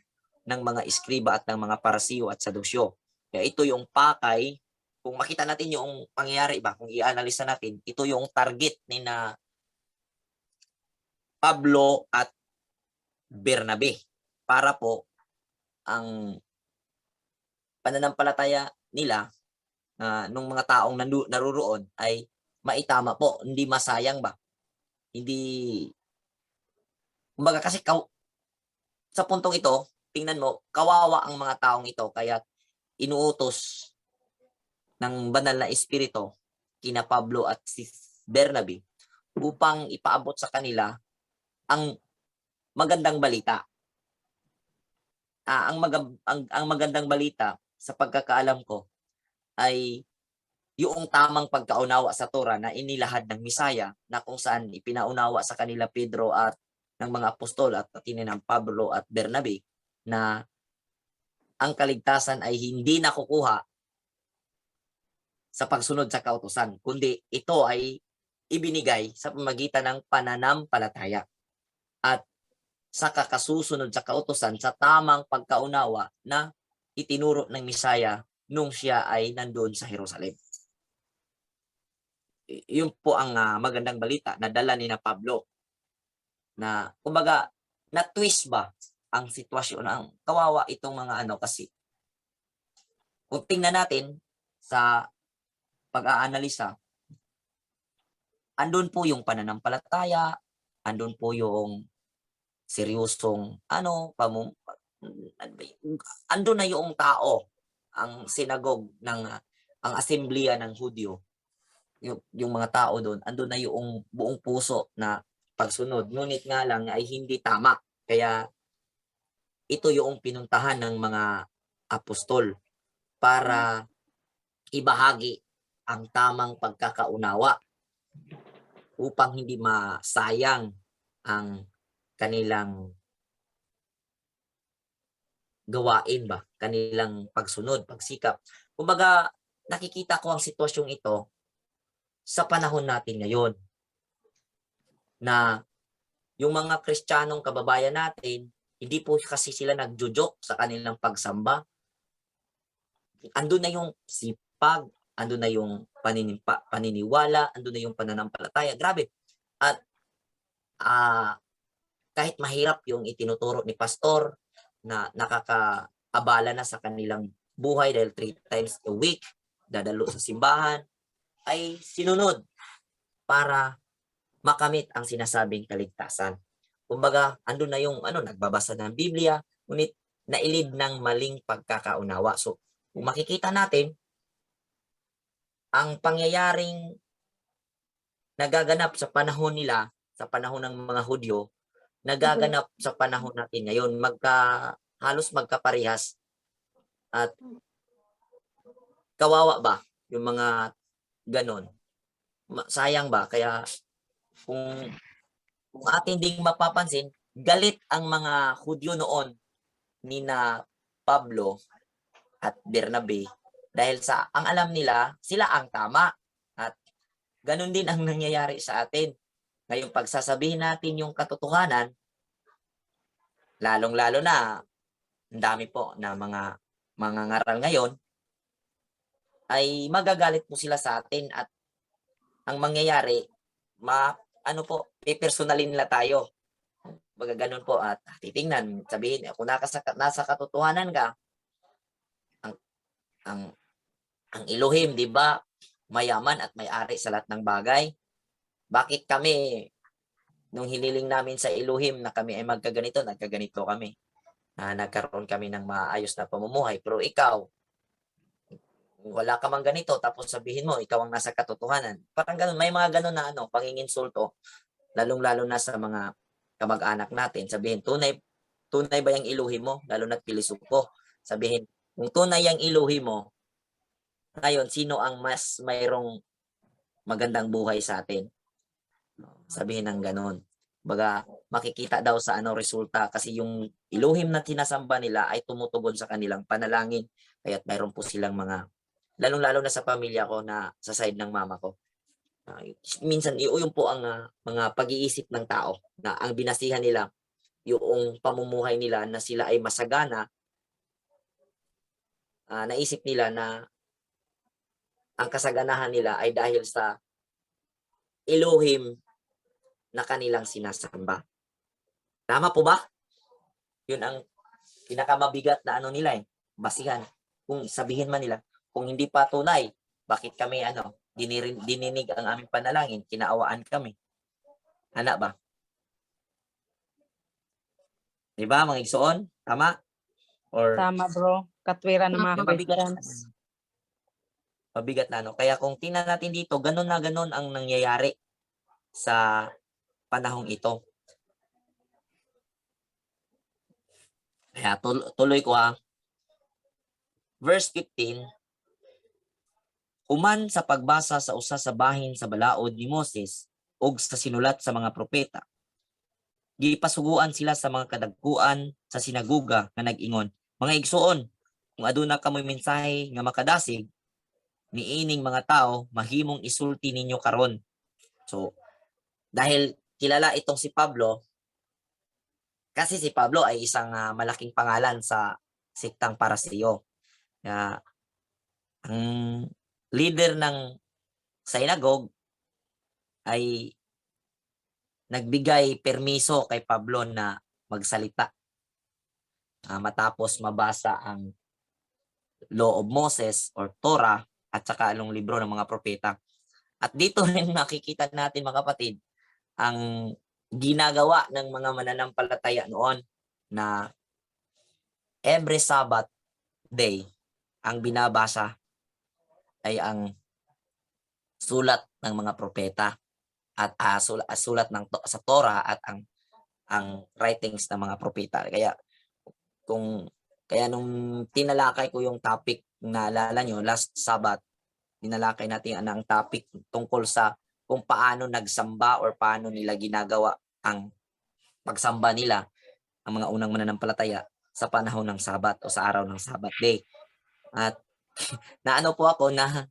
ng mga iskriba at ng mga parasiyo at sadusyo. Kaya ito yung pakay, kung makita natin yung pangyayari ba, kung i-analyze natin, ito yung target ni na Pablo at Bernabe para po ang pananampalataya nila nung mga taong naruroon ay maitama po, hindi masayang ba? Hindi, kumbaga kasi sa puntong ito, tingnan mo, kawawa ang mga taong ito kaya inuutos ng banal na espiritu kina Pablo at si Bernabe upang ipaabot sa kanila ang magandang balita. Ang magandang balita sa pagkakaalam ko ay yung tamang pagkaunawa sa Torah na inilahad ng Misaya na kung saan ipinaunawa sa kanila Pedro at ng mga apostol at pati ng Pablo at Bernabe na ang kaligtasan ay hindi nakukuha sa pagsunod sa kautusan, kundi ito ay ibinigay sa pamagitan ng pananampalataya at sa kakasusunod sa kautusan sa tamang pagkaunawa na itinuro ng Misaya nung siya ay nandoon sa Jerusalem. Yun po ang magandang balita na dala ni na Pablo. Na kumbaga na-twist ba ang sitwasyon ng kawawa itong mga kasi kung tingnan natin sa pag-aanalisa, andun po yung pananampalataya, andun po yung seryosong ando na yung tao, ang sinagog ng ang assemblea ng Hudyo, yung mga tao doon, ando na yung buong puso na pagsunod. Ngunit nga lang ay hindi tama. Kaya ito yung pinuntahan ng mga apostol para ibahagi ang tamang pagkakaunawa upang hindi masayang ang kanilang gawain ba, kanilang pagsunod, pagsikap. Kumbaga, nakikita ko ang sitwasyong ito sa panahon natin ngayon na yung mga Kristiyanong kababayan natin, hindi po kasi sila nagjujok sa kanilang pagsamba. Andun na yung sipag, andun na yung paniniwala, andun na yung pananampalataya. Grabe. At kahit mahirap yung itinuturo ni pastor na nakakaabala na sa kanilang buhay dahil 3 times a week, dadalo sa simbahan, ay sinunod para makamit ang sinasabing kaligtasan. Kumbaga, andun na yung nagbabasa ng Biblia, ngunit nailid ng maling pagkakaunawa. So, kung makikita natin, ang pangyayaring nagaganap sa panahon nila, sa panahon ng mga Hudyo, nagaganap sa panahon natin ngayon. Halos magkaparehas. At kawawa ba yung mga ganon? Sayang ba? Kaya kung atin ding mapapansin, galit ang mga Hudyo noon ni na Pablo at Bernabe dahil sa ang alam nila, sila ang tama. At ganun din ang nangyayari sa atin. Ngayong pagsasabihin natin yung katotohanan, lalong-lalo na ang dami po na mga ngaral ngayon, ay magagalit po sila sa atin at ang mangyayari, personalin nila tayo. Baga ganun po at titingnan, sabihin, kung nasa katotohanan ka, ang Elohim, di ba, mayaman at may-ari sa lahat ng bagay. Bakit kami, nung hiniling namin sa Elohim na kami ay nagkaganito kami. Nagkaroon kami ng maayos na pamumuhay. Pero ikaw, wala ka mang ganito, tapos sabihin mo, ikaw ang nasa katotohanan. Parang ganun, may mga ganun na panginginsulto, lalong-lalo na sa mga kamag-anak natin. Sabihin, tunay ba yung Elohim mo? Lalo na't Pilisuko. Sabihin, kung tunay yung Elohim mo, ngayon, sino ang mas mayroong magandang buhay sa atin? Sabihin ng ganon. Baga, makikita daw sa resulta kasi yung Elohim na tinasamba nila ay tumutugon sa kanilang panalangin. Kaya't mayroon po silang mga, lalong-lalo na sa pamilya ko na sa side ng mama ko. Minsan, yun po ang mga pag-iisip ng tao na ang binasihan nila, yung pamumuhay nila na sila ay masagana, naisip nila na ang kasaganahan nila ay dahil sa Elohim na kanilang sinasamba. Tama po ba? Yun ang pinakamabigat na nila basihan. Kung sabihin man nila, kung hindi pa tunay, bakit kami dininig ang aming panalangin, kinaawaan kami. Ana ba? Diba mga igsoon? Tama? Or Tama bro, katwiran ng mga Christians. Mabigat na Kaya kung tingnan natin dito, ganun na ganun ang nangyayari sa panahong ito. Kaya tuloy ko Verse 15, human sa pagbasa sa usa sa bahin sa balaod ni Moses ug sa sinulat sa mga propeta, gipasuguan sila sa mga kadagkuan sa sinaguga nga nag-ingon, mga igsoon, kung aduna kamoy mensahe nga makadasig niining mga tao, mahimong isulti ninyo karon. So, dahil kilala itong si Pablo, kasi si Pablo ay isang malaking pangalan sa siktang Paraseo. Ang leader ng synagogue ay nagbigay permiso kay Pablo na magsalita matapos mabasa ang Law of Moses or Torah at saka anong libro ng mga propeta. At dito rin makikita natin mga kapatid ang ginagawa ng mga mananampalataya noon na every Sabbath day, ang binabasa ay ang sulat ng mga propeta at sulat ng sa Torah at ang writings ng mga propeta. Kaya nung tinalakay ko yung topic, naalala nyo, last Sabbath, tinalakay natin ang topic tungkol sa kung paano nagsamba or paano nila ginagawa ang pagsamba nila, ang mga unang mananampalataya sa panahon ng Sabat o sa araw ng Sabbath day. At naano po ako na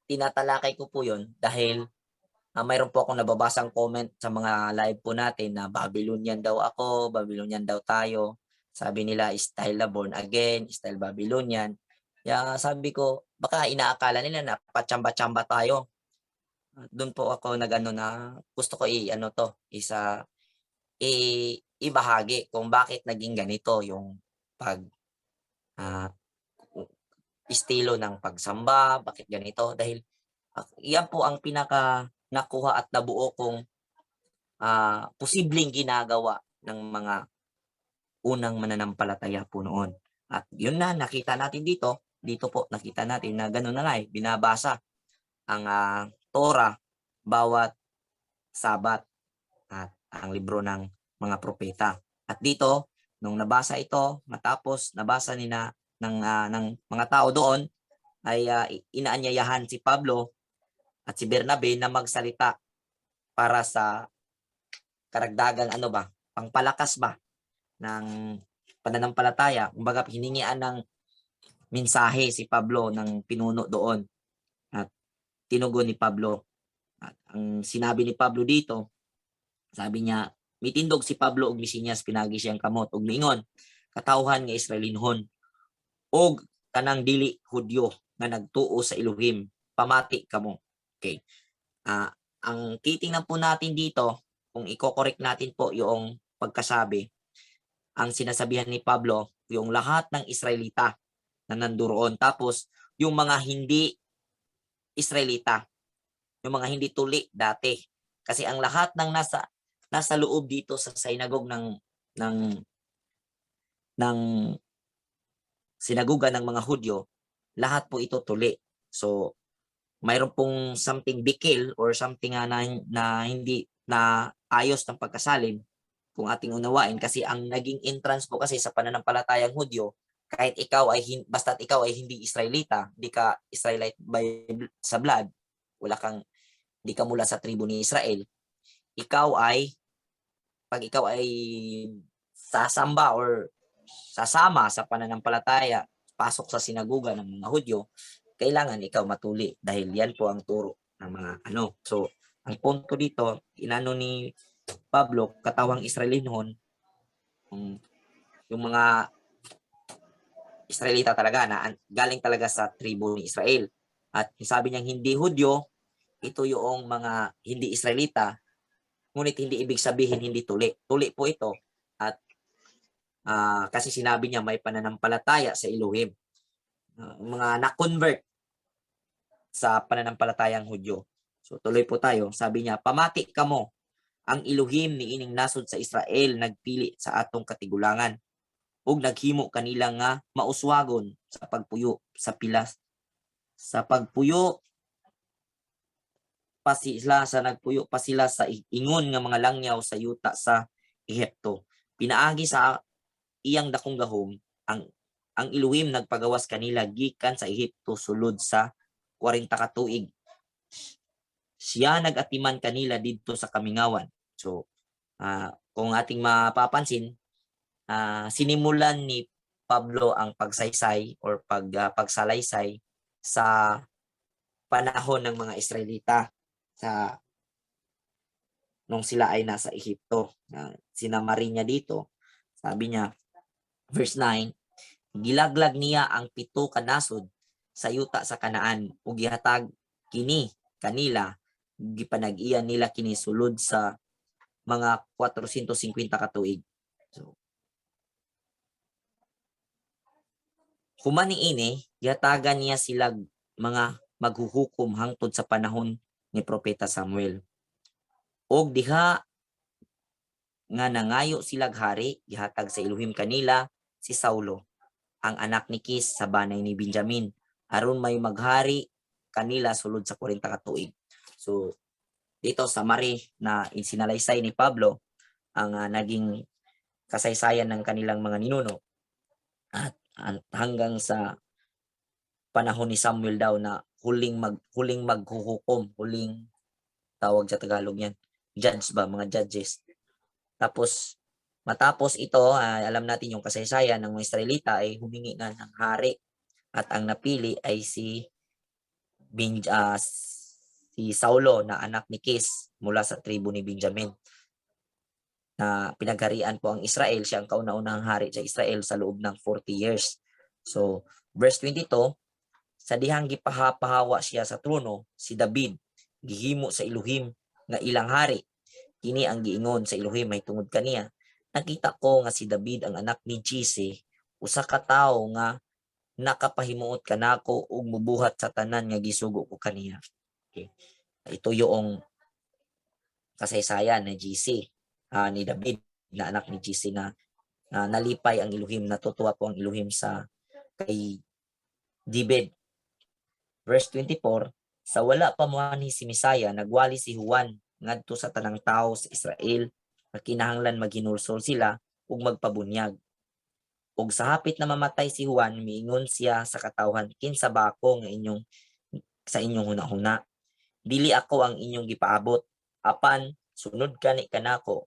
tinatalakay ko po yun dahil mayroon po akong nababasang comment sa mga live po natin na Babylonian daw ako, Babylonian daw tayo. Sabi nila, style na born again, style Babylonian. Kaya sabi ko, baka inaakala nila na patsamba-tsamba tayo. Doon po ako nagano na gusto ko ibahagi kung bakit naging ganito yung pag estilo ng pagsamba, bakit ganito. Dahil yan po ang pinaka nakuha at nabuo kong posibleng ginagawa ng mga unang mananampalataya po noon. At yun na, nakita natin dito po nakita natin na gano'n na nga binabasa ang Torah bawat Sabat at ang libro ng mga propeta. At dito, nung nabasa ito, matapos nabasa ng mga tao doon, ay inaanyayahan si Pablo at si Bernabe na magsalita para sa karagdagang pangpalakas ba ng pananampalataya. Kumbaga, hiningian ng mensahe si Pablo ng pinuno doon at tinugon ni Pablo. At ang sinabi ni Pablo dito, sabi niya, mitindog si Pablo og Lisinyas pinagi siyang kamot og niingon, katawhan nga Israelinhon og kanang dili Hudyo nga nagtuo sa Elohim, pamati kamo. Okay. Ang titingnan po natin dito, kung i-correct natin po yung pagkasabi, ang sinasabihan ni Pablo, yung lahat ng Israelita na nanduroon. Tapos, yung mga hindi Israelita, yung mga hindi tuli dati. Kasi ang lahat ng nasa loob dito sa sinagog ng sinaguga ng mga Hudyo, lahat po ito tuli. So, mayroon pong something bikil or something na hindi na ayos ng pagkasalin kung ating unawain, kasi ang naging entrance po kasi sa pananampalatayang Hudyo, kahit basta't ikaw ay hindi Israelita, hindi ka Israelite sa blood, hindi ka mula sa tribo ni Israel, pag ikaw ay sasamba or sasama sa pananampalataya, pasok sa sinaguga ng mga Hudyo, kailangan ikaw matuli dahil yan po ang turo ng mga So, ang punto dito, inano ni Pablo, katawang Israelinhon, yung mga Israelita talaga na galing talaga sa tribo ni Israel. At sabi niyang hindi Hudyo, ito yung mga hindi Israelita, ngunit hindi ibig sabihin hindi tuli. Tuli po ito. At kasi sinabi niya may pananampalataya sa Elohim. Mga na-convert sa pananampalatayang Hudyo. So tuloy po tayo. Sabi niya, pamati kamo, ang Elohim ni ining nasod sa Israel nagpili sa atong katigulangan ug naghimo kanila nga mauswagon sa pagpuyo sa pilas. Sa pagpuyo pa sila sa ingon nga mga langyaw sa yuta sa Ehipto. Pinaagi sa iyang dakong gahom ang Elohim nagpagawas kanila gikan sa Ehipto sulod sa 40 ka tuig. Siya nagatiman kanila didto sa kamingawan. So, kung ating mapapansin, sinimulan ni Pablo ang pagsaysay or pagsalaysay sa panahon ng mga Israelita nung sila ay nasa Ehipto. Sinamari niya dito. Sabi niya, verse 9, gilaglag niya ang 7 ka nasod sa yuta sa Kanaan ug gihatag kini kanila, gipanag-iyan nila kini sulod sa mga 450 ka tuig. So, human niini, gihatagan niya sila mga maghuhukom hangtod sa panahon ni Propeta Samuel. Og diha nga nangayo silag hari, gihatag sa Elohim kanila si Saulo. ang anak ni Kis sa banay ni Benjamin aron may maghari kanila sulod sa 40 ka tuig. So dito sa mari na isinalaysay ni Pablo ang naging kasaysayan ng kanilang mga ninuno at hanggang sa panahon ni Samuel daw na huling maghuhukom, huling tawag sa Tagalog yan, judge ba, mga judges. Tapos matapos ito, alam natin yung kasaysayan ng mga Israelita ay humingi na ng hari at ang napili ay si Saulo na anak ni Kis mula sa tribo ni Benjamin. Na pinagharian po ang Israel, siya ang kauna-unahang hari sa Israel sa loob ng 40 years. So, verse 22, sa dihang gipahawa siya sa trono, si David, gihimo sa Elohim nga ilang hari. Kini ang giingon sa Elohim may tungod kaniya. Nakita ko nga si David ang anak ni Jesse, usa ka tawo nga nakapahimuot kanako ug mubuhat sa tanan nga gisugo ko kaniya. Okay. Ito yung kasaysayan ni Jesse. Ni David na anak ni Jesse na nalipay ang Elohim, natutuwa po ang Elohim sa kay David. Verse 24, sa wala pa muanhi si Misaya, nagwali si Juan ngadto sa tanang tao sa Israel, na kinahanglan maghinulsol sila ug magpabunyag. Ug sa hapit na mamatay si Juan, miingon siya sa katawhan, kinsa ba ako nga sa inyong hunahuna? Dili ako ang inyong gipaabot, apan sunod kani kanako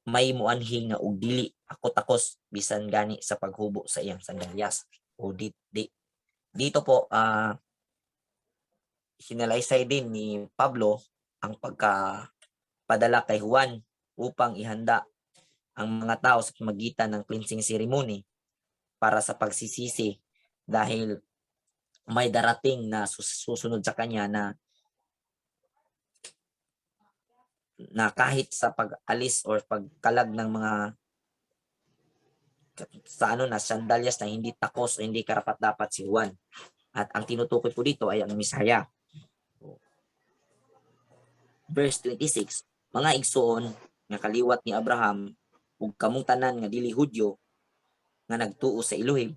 may muanhi nga og dili ako takos bisan gani sa paghubo sa iyang sandalyas. O dito po sinalaysay din ni Pablo ang pagkapadala kay Juan upang ihanda ang mga tao sa magitan ng cleansing ceremony para sa pagsisisi dahil may darating na susunod sa kanya na kahit sa pag-alis or pagkalag ng mga na sandalyas na hindi takos o hindi karapat-dapat si Juan. At ang tinutukoy po dito ay ang Misaya. Verse 26, mga igsoon nga kaliwat ni Abraham ug kamong tanan nga dili Hudyo nga nagtuo sa Elohim,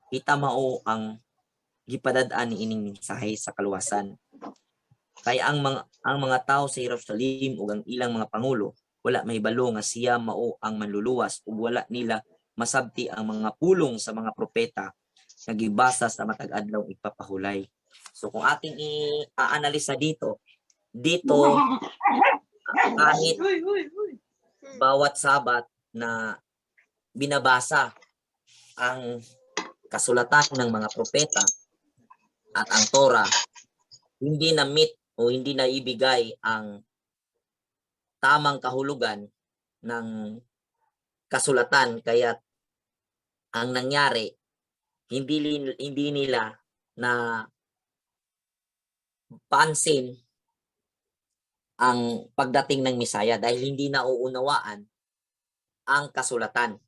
kita mao ang gipadad-an ni ining mensahe sa kaluwasan. Kaya ang mga tao sa Jerusalem ug ang ilang mga pangulo wala mahibalo nga siya mao ang manluluwas ug wala nila masabti ang mga pulong sa mga propeta nga gibasa sa matag adlaw ipapahulay. So kung ating i-aanalisa dito kahit bawat Sabat na binabasa ang kasulatan ng mga propeta at ang Torah, hindi na meet o hindi na ibigay ang tamang kahulugan ng kasulatan, kaya ang nangyari hindi nila na pansin ang pagdating ng Misaya dahil hindi nauunawaan ang kasulatan.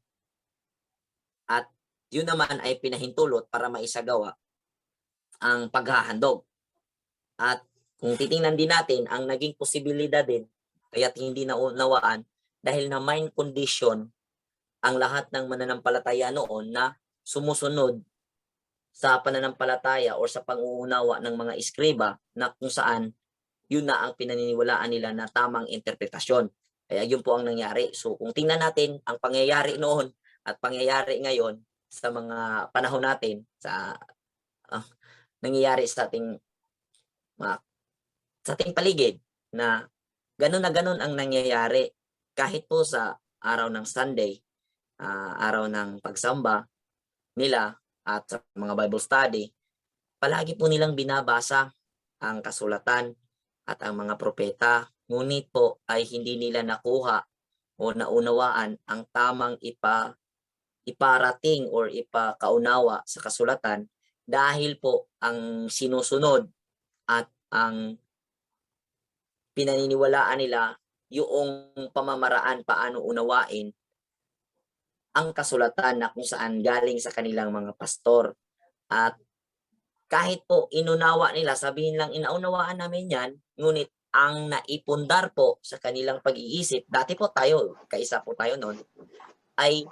At yun naman ay pinahintulot para maisagawa ang paghahandog. At kung titingnan din natin, ang naging posibilidad din, kaya't hindi naunawaan, dahil na main condition ang lahat ng mananampalataya noon na sumusunod sa pananampalataya o sa pang-uunawa ng mga iskriba na kung saan yun na ang pinaniniwalaan nila na tamang interpretasyon. Kaya yun po ang nangyari. So kung tingnan natin ang pangyayari noon at pangyayari ngayon sa mga panahon natin, sa nangyayari sa ating paligid, na ganun ang nangyayari kahit po sa araw ng Sunday, araw ng pagsamba nila at sa mga Bible study, palagi po nilang binabasa ang kasulatan at ang mga propeta, ngunit po ay hindi nila nakuha o naunawaan ang tamang iparating or ipakaunawa sa kasulatan, dahil po ang sinusunod at ang pinaniniwalaan nila yung pamamaraan paano unawain ang kasulatan na kung saan galing sa kanilang mga pastor. At kahit po inunawa nila, sabihin lang inaunawaan namin yan, ngunit ang naipundar po sa kanilang pag-iisip, dati po tayo, kaisa po tayo noon, ay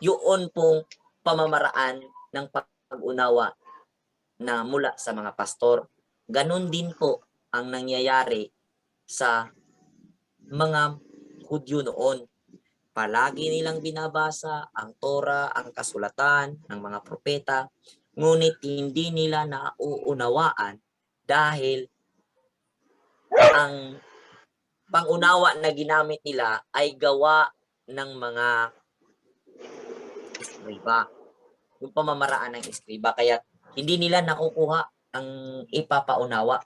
yun pong pamamaraan ng pag-unawa na mula sa mga pastor. Ganon din po ang nangyayari sa mga Hudyo noon. Palagi nilang binabasa ang Torah, ang kasulatan ng mga propeta, ngunit hindi nila nauunawaan dahil ang pangunawa na ginamit nila ay gawa ng mga eskriba. Yung pamamaraan ng eskriba. Kaya hindi nila nakukuha ang ipapaunawa,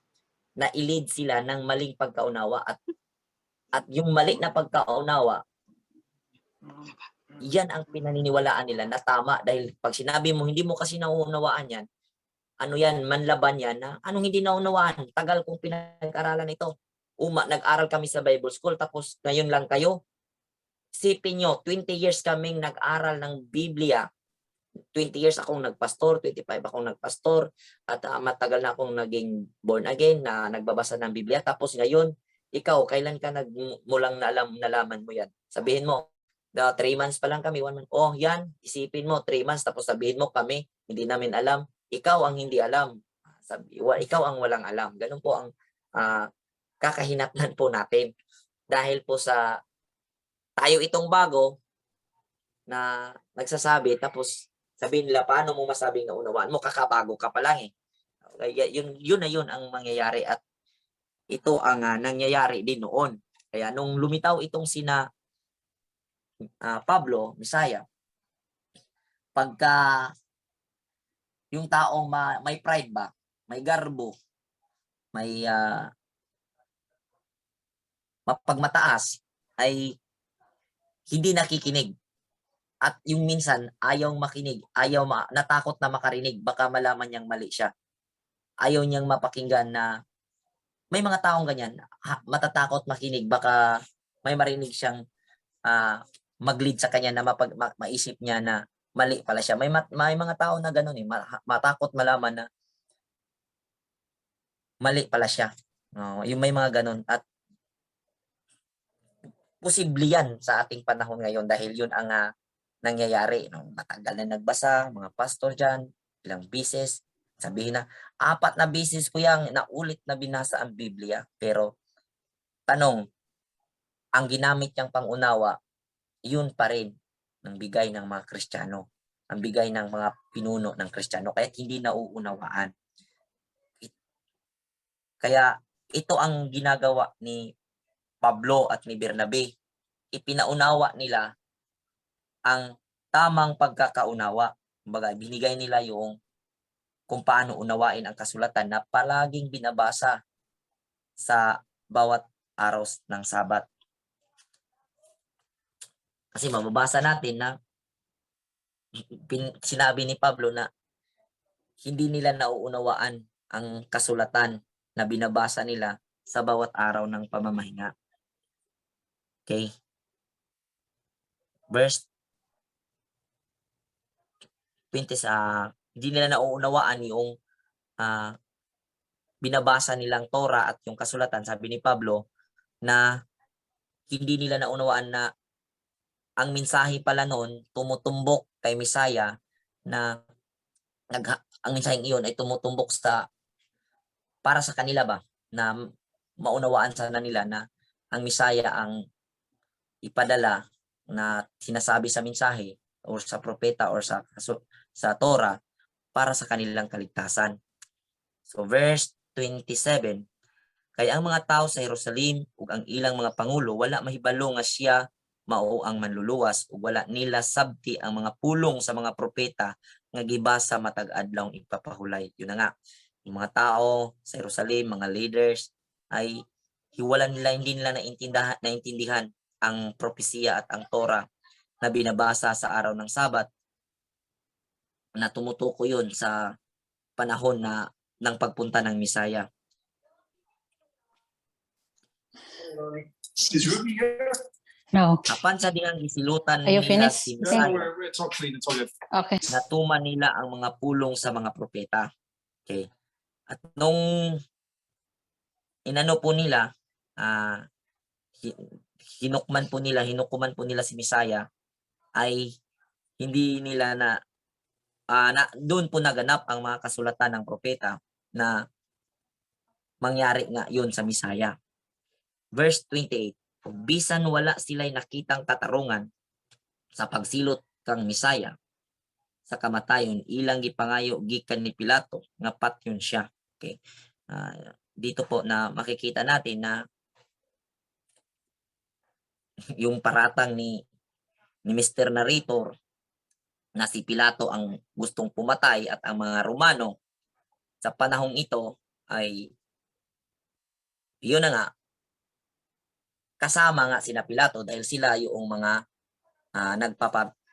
na i-lead sila ng maling pagkaunawa, at yung mali na pagkaunawa, yan ang pinaniniwalaan nila na tama. Dahil pag sinabi mo, hindi mo kasi nauunawaan yan, ano yan, manlaban yan, na anong hindi naunawaan? Tagal kong pinag-aralan ito. Nag-aral kami sa Bible School, tapos ngayon lang kayo. Isipin nyo, 20 years kaming nag-aral ng Biblia. 20 years akong nagpastor, 25 akong nagpastor, at matagal na akong naging born again, na nagbabasa ng Biblia. Tapos ngayon, ikaw, kailan ka mulang nalaman mo yan? Sabihin mo, 3 months pa lang kami, 1 month. Oh, yan, isipin mo, 3 months, tapos sabihin mo kami, hindi namin alam. Ikaw ang hindi alam. Ikaw ang walang alam. Ganun po ang kakahinatnan po natin. Dahil po sa tayo itong bago na nagsasabi, tapos sabihin nila, paano mo masabing naunawaan mo? Kakabago ka pa lang eh. Kaya yun na yun ang mangyayari, at ito ang nangyayari din noon. Kaya nung lumitaw itong sina Pablo, Misaya, pagka yung taong may pride ba, may garbo, may mapagmataas, ay hindi nakikinig. At yung minsan, ayaw makinig, natakot na makarinig, baka malaman niyang mali siya. Ayaw niyang mapakinggan na may mga taong ganyan, matatakot makinig, baka may marinig siyang mag-lead sa kanya na maisip niya na mali pala siya. May mga tao na gano'n eh, matakot malaman na mali pala siya. Yung may mga gano'n, at posible yan sa ating panahon ngayon dahil yun ang nangyayari. Matagal na nagbasa, mga pastor dyan, ilang bisis, sabihin na, 4 na bisis ko yung naulit na binasa ang Biblia. Pero, tanong, ang ginamit niyang pangunawa, yun pa rin ang bigay ng mga Kristiyano, ang bigay ng mga pinuno ng Kristiyano, kaya hindi nauunawaan. Kaya, ito ang ginagawa ni Pablo at ni Bernabe. Ipinaunawa nila ang tamang pagkakaunawa. Kumbaga, binigay nila yung kung paano unawain ang kasulatan na palaging binabasa sa bawat araw ng Sabat. Kasi mababasa natin na sinabi ni Pablo na hindi nila nauunawaan ang kasulatan na binabasa nila sa bawat araw ng pamamahinga. Okay? Verse 20, hindi nila nauunawaan yung binabasa nilang Torah at yung kasulatan. Sabi ni Pablo na hindi nila naunawaan na ang mensahe pala noon tumutumbok kay Misaya, na ang mensaheng iyon ay tumutumbok para sa kanila ba, na maunawaan sana nila na ang Misaya ang ipadala na sinasabi sa mensahe o sa propeta o sa Torah para sa kanilang kaligtasan. So verse 27, kaya ang mga tao sa Jerusalem ug ang ilang mga pangulo wala mahibalo nga siya mao ang manluluwas, ug wala nila sabti ang mga pulong sa mga propeta nga gibasa matag adlaw ipapahulay. Yun na nga, yung mga tao sa Jerusalem, mga leaders, ay hindi nila naintindihan ang propesiya at ang Torah na binabasa sa araw ng Sabat, na tumutuko yun sa panahon ng pagpunta ng Misaya. No. Apan sa dihang gisilutan Are you nila finished? si No, Misaya, it's all clean. It's all good. Okay. natuman nila ang mga pulong sa mga propeta. Okay. At nung inano po nila, hinukuman po nila si Misaya, ay hindi nila na doon po naganap ang mga kasulatan ng propeta na mangyari nga yun sa Misaya. Verse 28, bisan wala sila'y nakitang katarungan sa pagsilot kang Misaya sa kamatayon, ilang gipangayo gikan ni Pilato nga patyon siya. Okay. Dito po na makikita natin na yung paratang ni Mr. Narrator na si Pilato ang gustong pumatay at ang mga Romano sa panahong ito ay yun na nga kasama nga sina Pilato dahil sila yung mga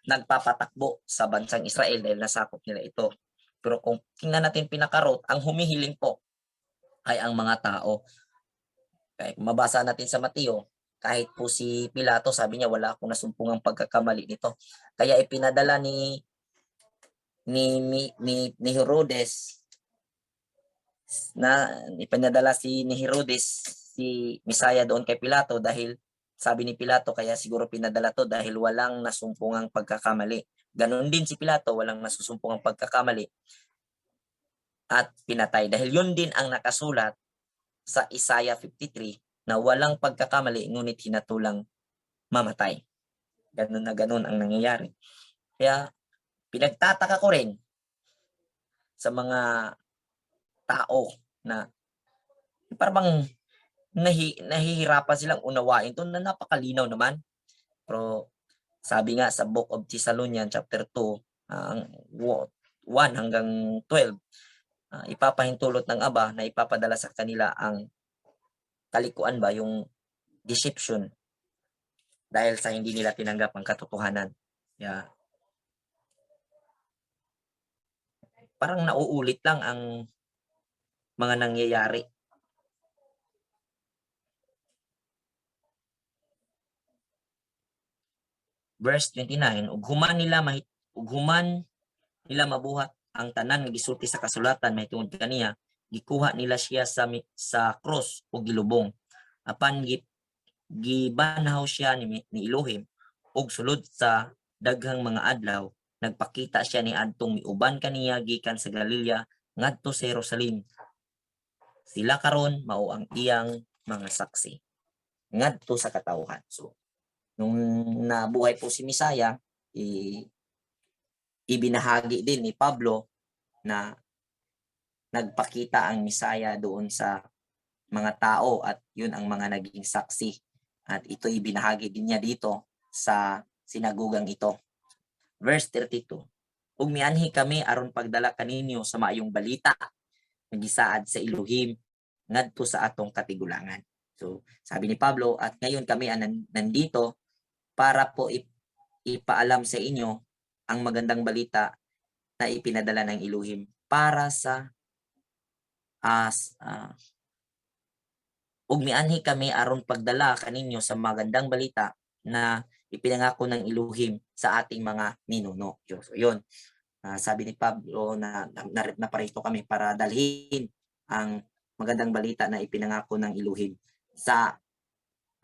nagpapatakbo sa bansang Israel dahil nasakop nila ito. Pero kung tingnan natin pinakarot, ang humihiling po ay ang mga tao. Kaya mabasa natin sa Mateo, kahit po si Pilato sabi niya wala akong nasumpungang pagkakamali nito. Kaya ipinadala ni Herodes ni Herodes si Misaya doon kay Pilato dahil sabi ni Pilato kaya siguro pinadala to dahil walang nasumpungang pagkakamali. Ganon din si Pilato, walang nasusumpungang pagkakamali at pinatay. Dahil yun din ang nakasulat sa Isaiah 53 na walang pagkakamali ngunit hinatulang mamatay. Ganon na ganon ang nangyayari. Kaya pinagtataka ko rin sa mga tao na parang nahihirapan silang unawain ito na napakalinaw naman. Pero sabi nga sa Book of Thessalonians chapter 2, 1 hanggang 12, ipapahintulot ng Aba na ipapadala sa kanila ang kalikuan ba, yung deception dahil sa hindi nila tinanggap ang katotohanan. Yeah. Parang nauulit lang ang mga nangyayari. Verse 29, ug human nila mabuhat ang tanan nga gisulti sa kasulatan mahitungod kaniya, gikuha nila siya sa cross o gilubong. Apan gibanhaw siya ni Elohim ug sulod sa daghang mga adlaw nagpakita siya ni adtong miuban kaniya gikan sa Galilea ngadto sa Jerusalem. Sila karon mao ang iyang mga saksi ngadto sa katawhan. So nung nabuhay po si Misaya, ibinahagi din ni Pablo na nagpakita ang Misaya doon sa mga tao at yun ang mga naging saksi. At ito ibinahagi din niya dito sa sinagugang ito. Verse 32, ug mianhi kami aron pagdala kaninyo sa maayong balita nagisaad sa Elohim ngadto sa atong katigulangan. So sabi ni Pablo, at ngayon kami nandito para po ipaalam sa inyo ang magandang balita na ipinadala ng Elohim para sa ug mianhi kami aron pagdala kaninyo sa magandang balita na ipinangako ng Elohim sa ating mga ninuno. So yun, sabi ni Pablo na naparito kami para dalhin ang magandang balita na ipinangako ng Elohim sa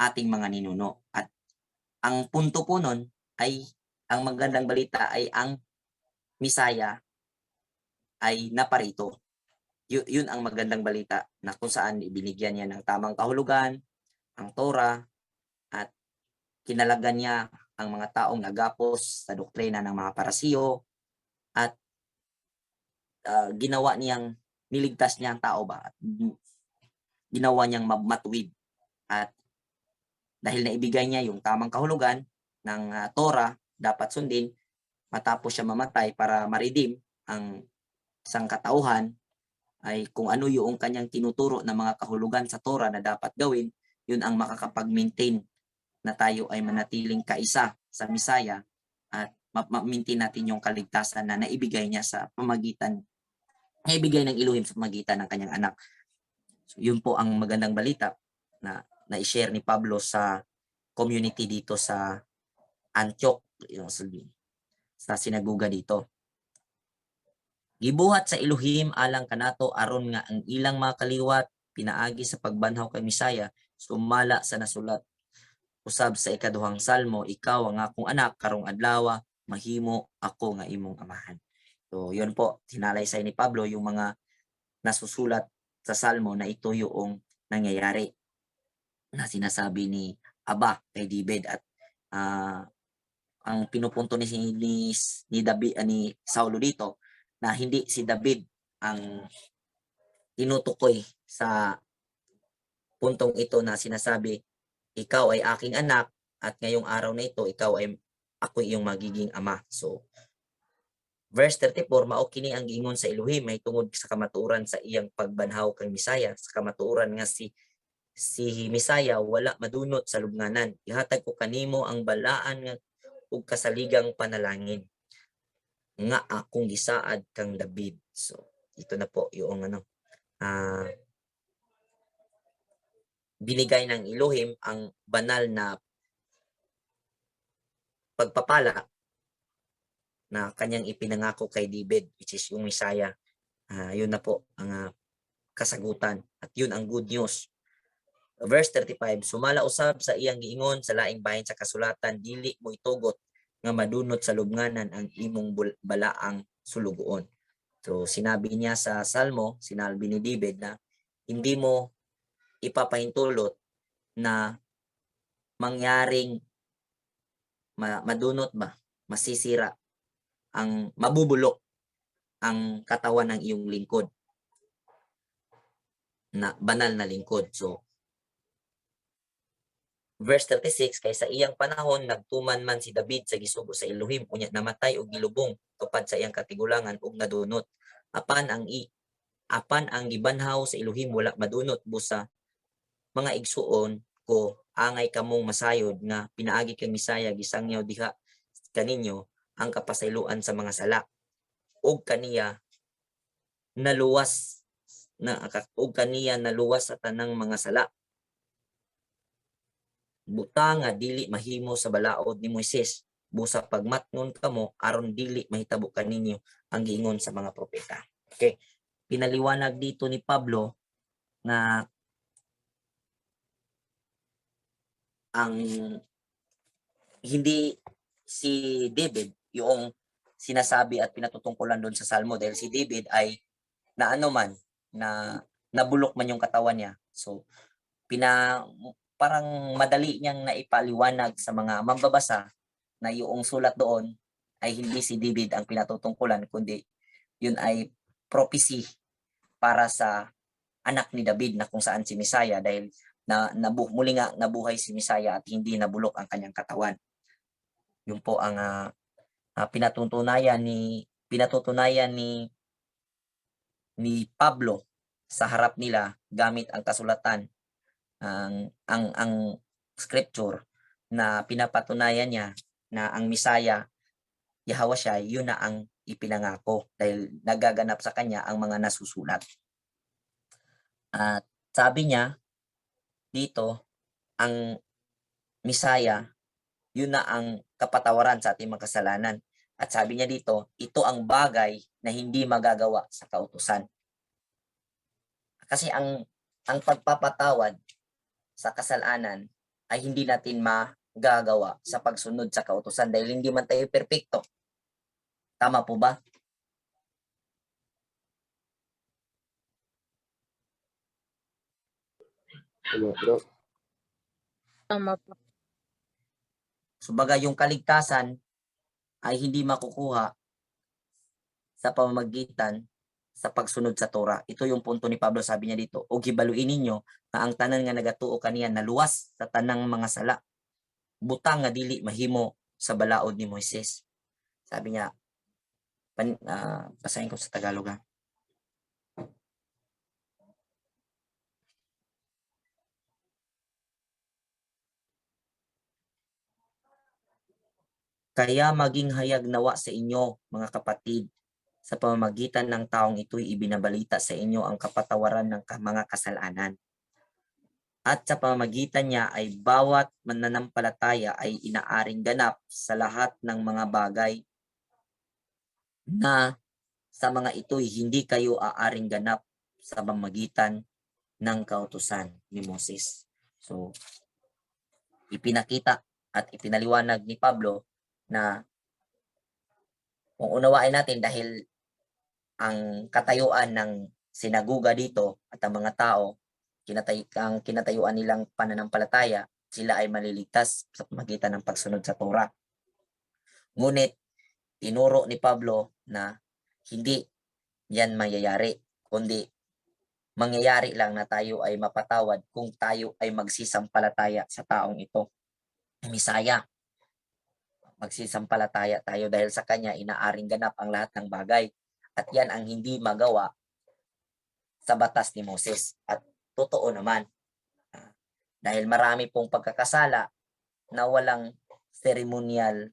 ating mga ninuno. At ang punto po nun ay ang magandang balita ay ang Misaya ay naparito. Yun ang magandang balita na kung saan ibinigyan niya ng tamang kahulugan, ang Torah, at kinalagan niya ang mga taong nagapos sa doktrina ng mga parasiyo at niligtas niya ang tao ba at ginawa niyang matuwid. At dahil naibigay niya yung tamang kahulugan ng Torah, dapat sundin matapos siya mamatay para ma-redeem ang isang katauhan, ay kung ano yung kanyang tinuturo na mga kahulugan sa Torah na dapat gawin, yun ang makakapag-maintain na tayo ay manatiling kaisa sa Misaya at ma-maintain natin yung kaligtasan na naibigay niya naibigay ng Elohim sa pamagitan ng kanyang anak. So, yun po ang magandang balita na i-share ni Pablo sa community dito sa Antioch, sa sinaguga dito. Gibuhat sa Elohim alang kanato aron nga ang ilang mga kaliwat pinaagi sa pagbanhaw kay Misaya sumala sa nasulat usab sa ikaduhang salmo, ikaw ang akong anak karong adlaw mahimo ako nga imong amahan. So, yun po, sinalaysay ni Pablo yung mga nasusulat sa Salmo na ito yung nangyayari na sinasabi ni Aba kay David at ang pinupunto ni David ni Saulo dito na hindi si David ang tinutukoy sa puntong ito na sinasabi, ikaw ay aking anak at ngayong araw na ito ako iyong magiging ama. So verse 34, mao kini ang giingon sa Elohim may tungod sa kamatuoran sa iyang pagbanhaw kang Misaya, sa kamatuoran nga si Misaya wala madunot sa lubnganan. Ihatag ko kanimo ang balaan nga ug kasaligang panalangin nga akong gisaad kang David. So ito na po yung binigay ng Elohim ang banal na pagpapala na kanyang ipinangako kay David, which is yung Misaya. Yun na po ang kasagutan at yun ang good news. Verse 35, sumala usab sa iyang giingon sa laing bahin sa kasulatan, dili mo itugot nga madunot sa lubnganan ang imong balaang sulugoon. So sinabi niya sa Salmo, sinabi ni David na hindi mo ipapahintulot na mangyaring madunot ba, masisira, ang mabubulok ang katawan ng iyong lingkod, na banal na lingkod. So verse 36, kaysa iyang panahon nagtuman man si David sa gisugo sa Elohim, unya namatay og gilubong tupad sa iyang katigulangan ug nadunot. Apan ang gibanhaw sa Elohim wala madunot, busa mga igsuon ko angay kamong masayod nga pinaagi kang Misaya gisangyaw diha kaninyo ang kapasayloan sa mga sala ug kaniya naluwas sa tanang mga sala. Buta nga dili mahimo sa balaod ni Moises, busa pagmatnon kamo aron dili mahitabo kaninyo ang giingon sa mga propeta. Okay, pinaliwanag dito ni Pablo na ang hindi si David yung sinasabi at pinatutungkulan doon sa Salmo, dahil si David ay nabulok man yung katawan niya. So parang madali niyang naipaliwanag sa mga mambabasa na yung sulat doon ay hindi si David ang pinatutungkulan, kundi yun ay prophecy para sa anak ni David na kung saan si Misaya, dahil muli nga nabuhay si Misaya at hindi nabulok ang kanyang katawan. Yun po ang pinatutunayan ni Pablo sa harap nila gamit ang kasulatan, ang scripture na pinapatunayan niya na ang Misaya, Yahweh siya, yun na ang ipinangako dahil nagaganap sa kanya ang mga nasusulat. At sabi niya dito, ang Misaya, yun na ang kapatawaran sa ating mga kasalanan. At sabi niya dito, ito ang bagay na hindi magagawa sa kautusan. Kasi ang pagpapatawad sa kasalanan ay hindi natin magagawa sa pagsunod sa kautusan dahil hindi man tayo perpekto. Tama po ba? Tama po. So baga yung kaligtasan ay hindi makukuha sa pamamagitan sa pagsunod sa Torah. Ito yung punto ni Pablo, sabi niya dito, o gibaluin ninyo na ang tanan nga nagatuo kaniya naluwas sa tanang mga sala, butang nga dili mahimo sa balaod ni Moises. Sabi niya, basahin ko sa Tagalog ha. Kaya maging hayag nawa sa inyo, mga kapatid, sa pamamagitan ng taong ito'y ibinabalita sa inyo ang kapatawaran ng mga kasalanan. At sa pamamagitan niya ay bawat mananampalataya ay inaaring ganap sa lahat ng mga bagay na sa mga ito'y hindi kayo aaring ganap sa pamamagitan ng kautusan ni Moses. So, ipinakita at ipinaliwanag ni Pablo na Kung unawain natin dahil ang katayuan ng sinaguga dito at ang mga tao, ang kinatayuan nilang pananampalataya, sila ay maliligtas sa pamagitan ng pagsunod sa Torah. Ngunit, tinuro ni Pablo na hindi yan mangyayari, kundi mangyayari lang na tayo ay mapatawad kung tayo ay magsisampalataya sa taong ito, Misaya. Magsisampalataya tayo dahil sa kanya inaaring ganap ang lahat ng bagay. At yan ang hindi magawa sa batas ni Moses. At totoo naman, dahil marami pong pagkakasala na walang ceremonial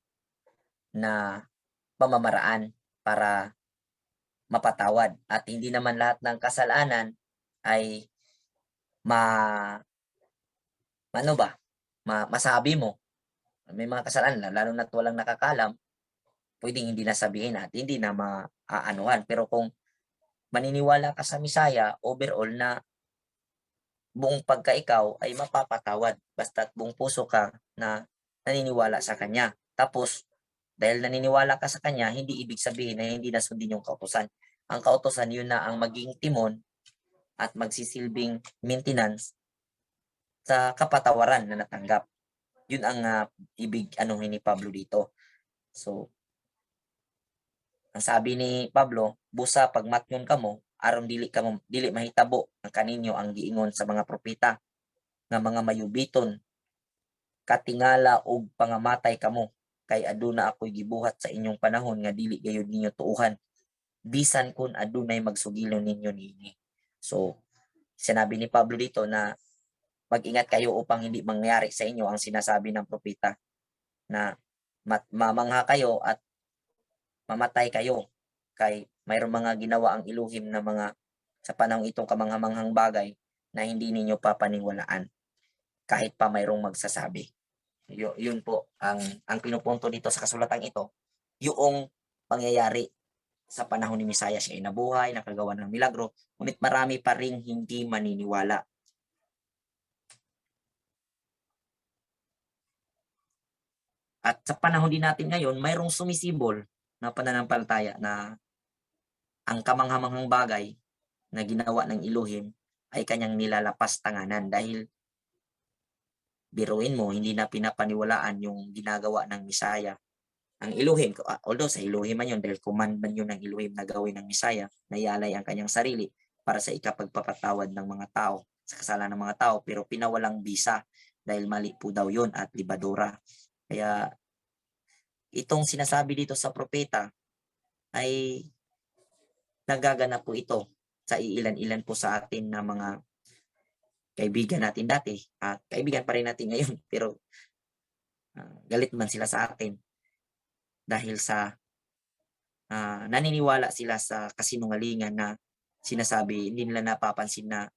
na pamamaraan para mapatawad. At hindi naman lahat ng kasalanan ay masabi mo. May mga kasalanan, lalo na't walang nakakalam, pwedeng hindi na sabihin at hindi na maaanuhan. Pero kung maniniwala ka sa Misaya, overall na buong pagkaikaw ay mapapatawad basta't buong puso ka na naniniwala sa Kanya. Tapos, dahil naniniwala ka sa Kanya, hindi ibig sabihin na hindi nasundin yung kautusan. Ang kautusan, yun na ang maging timon at magsisilbing maintenance sa kapatawaran na natanggap. Yun ang ibig anuhin ni Pablo dito. So, ang sabi ni Pablo, busa pagmatyon kamo, aron dili mahitabo ang kaninyo ang giingon sa mga propeta nga mga mayubiton, katingala og pangamatay kamo, kay aduna ako'y gibuhat sa inyong panahon nga dili gayud ninyo tuuhan, bisan kun adunay magsugilon ninyo niini. So, sinabi ni Pablo dito na mag-ingat kayo upang hindi mangyari sa inyo ang sinasabi ng propeta na mamangha kayo at mamatay kayo kay mayroong mga ginawa ang iluhim na mga sa panahong itong kamanghamanghang bagay na hindi ninyo papaniwalaan kahit pa mayroong magsasabi. Yun po ang pinupunto dito sa kasulatang ito, yung pangyayari sa panahon ni Misaya. Siya ay nabuhay, nakagawa ng milagro, ngunit marami pa ring hindi maniniwala. At sa panahon din natin ngayon, mayroong sumisibol na pananampalataya na ang kamanghamanghang bagay na ginawa ng Elohim ay kanyang nilalapas tanganan dahil biruin mo, hindi na pinapaniwalaan yung ginagawa ng Misaya. Ang Elohim, although sa Elohim man yun, dahil command man yun ng Elohim na gawin ng Misaya, na ialay ang kanyang sarili para sa ikapagpapatawad ng mga tao, sa kasalanan ng mga tao, pero pinawalang bisa dahil mali po daw yun at libadura. Kaya itong sinasabi dito sa propeta ay nagaganap po ito sa iilan-ilan po sa atin na mga kaibigan natin dati at kaibigan pa rin natin ngayon, pero galit man sila sa atin dahil sa naniniwala sila sa kasinungalingan na sinasabi, hindi nila napapansin na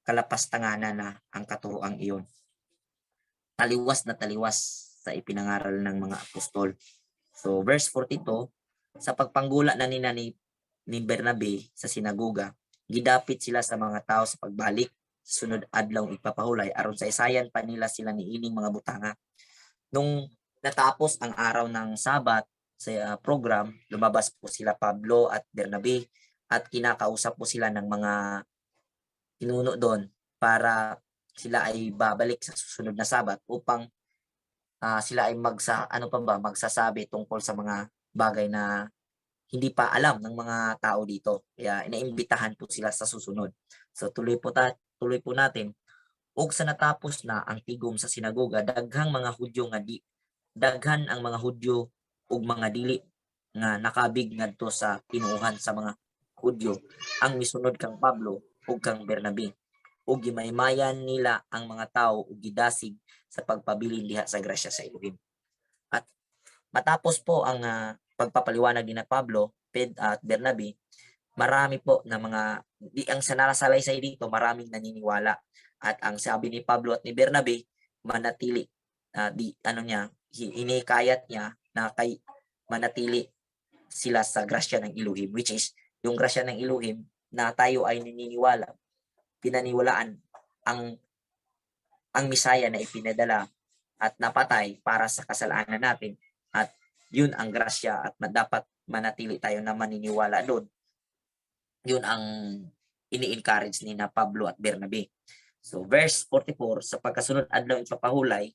kalapastanganan na ang katuroang iyon. Taliwas na taliwas sa ipinangaral ng mga apostol. So verse 42, sa pagpanggula na ni Bernabe sa sinagoga, gidapit sila sa mga tao sa pagbalik sa sunod adlaw ipapahulay aron sa isayan pa nila sila niining mga butanga. Nung natapos ang araw ng Sabat sa program, lumabas po sila Pablo at Bernabe at kinakausap po sila ng mga pinuno doon para sila ay babalik sa susunod na Sabat upang sila ay magsasabi tungkol sa mga bagay na hindi pa alam ng mga tao dito. Kaya inaimbitahan po sila sa susunod. So tuloy po natin. Ug sa natapos na ang tigom sa sinagoga, daghan ang mga Hudyo ug mga dili nga nakabig ngadto sa pinuuhan sa mga Hudyo ang misunod kang Pablo ug kang Bernabe. Ug gimaymayan nila ang mga tao ug gidasig sa pagpabilin diha sa grasya sa Elohim. At matapos po ang pagpapaliwanag ni Pablo at Bernabe, marami po na ang sanasalaysay dito, maraming naniniwala. At ang sabi ni Pablo at ni Bernabe, manatili, hinikayat niya na manatili sila sa grasya ng Elohim, which is yung grasya ng Elohim na tayo ay pinaniwalaan ang Misaya na ipinadala at napatay para sa kasalanan natin at yun ang grasya at dapat manatili tayo na maniniwala doon. Yun ang ini-encourage ni na Pablo at Bernabe. So verse 44, sa pagkasunod adlaw ipapahulay,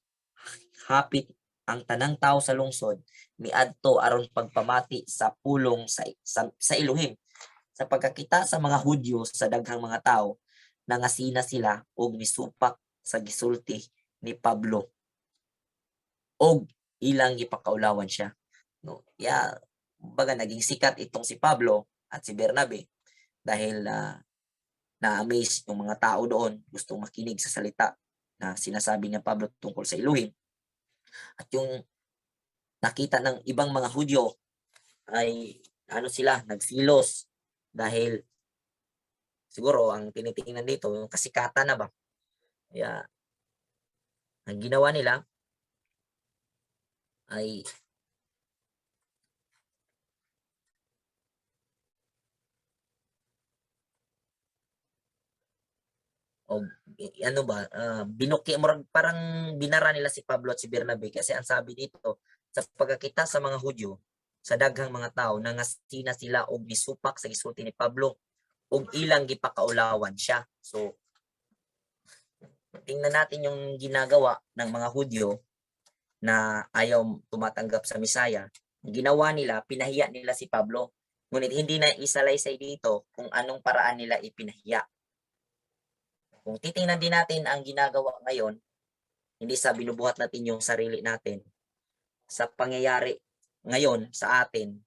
hapit ang tanang tao sa lungsod, miadto aron pagpamati sa pulong sa Elohim. Sa pagkakita sa mga Hudyo sa daghang mga tao, nangasina sila og misupak sa gisulti ni Pablo og ilang gipakaulawan siya. No, baga naging sikat itong si Pablo at si Bernabe dahil na-amaze yung mga tao doon, gustong makinig sa salita na sinasabi ni Pablo tungkol sa Elohim. At yung nakita ng ibang mga Hudyo ay nagsilos dahil siguro ang tinitingnan dito yung kasikatan na ba. Kaya ang ginawa nila ay parang binara nila si Pablo at si Bernabe kasi ang sabi dito, sa pagkakita sa mga Hudyo, sa daghang mga tao, nangasina sila og misupak sa gisulti ni Pablo og ilang gipakaulawan siya. So, tingnan natin yung ginagawa ng mga Hudyo na ayaw tumatanggap sa Misaya. Ang ginawa nila, pinahiya nila si Pablo. Ngunit hindi na isalaysay dito kung anong paraan nila ipinahiya. Kung titingnan din natin ang ginagawa ngayon, hindi sa binubuhat natin yung sarili natin, sa pangyayari ngayon sa atin,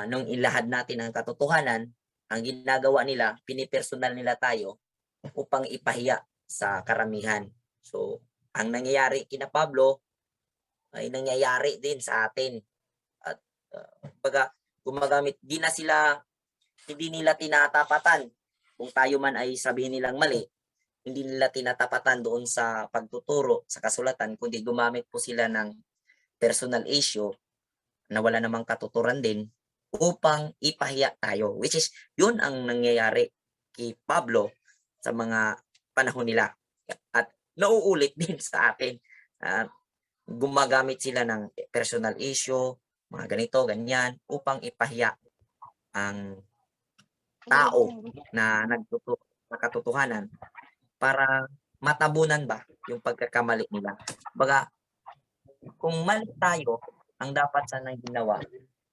nung ilahad natin ang katotohanan, ang ginagawa nila, pinipersonal nila tayo upang ipahiya sa karamihan. So, ang nangyayari kina Pablo ay nangyayari din sa atin. At gumagamit, hindi nila tinatapatan. Kung tayo man ay sabihin nilang mali, hindi nila tinatapatan doon sa pagtuturo sa kasulatan, kundi gumamit po sila ng personal issue na wala namang katuturan din upang ipahiya tayo. Which is, yun ang nangyayari kay Pablo sa mga panahon nila. At nauulit din sa atin. Gumagamit sila ng personal issue, mga ganito, ganyan, upang ipahiya ang tao na nagtuturo sa katotohanan para matabunan ba yung pagkakamali nila. Baga, kung mali tayo, ang dapat sana ginawa,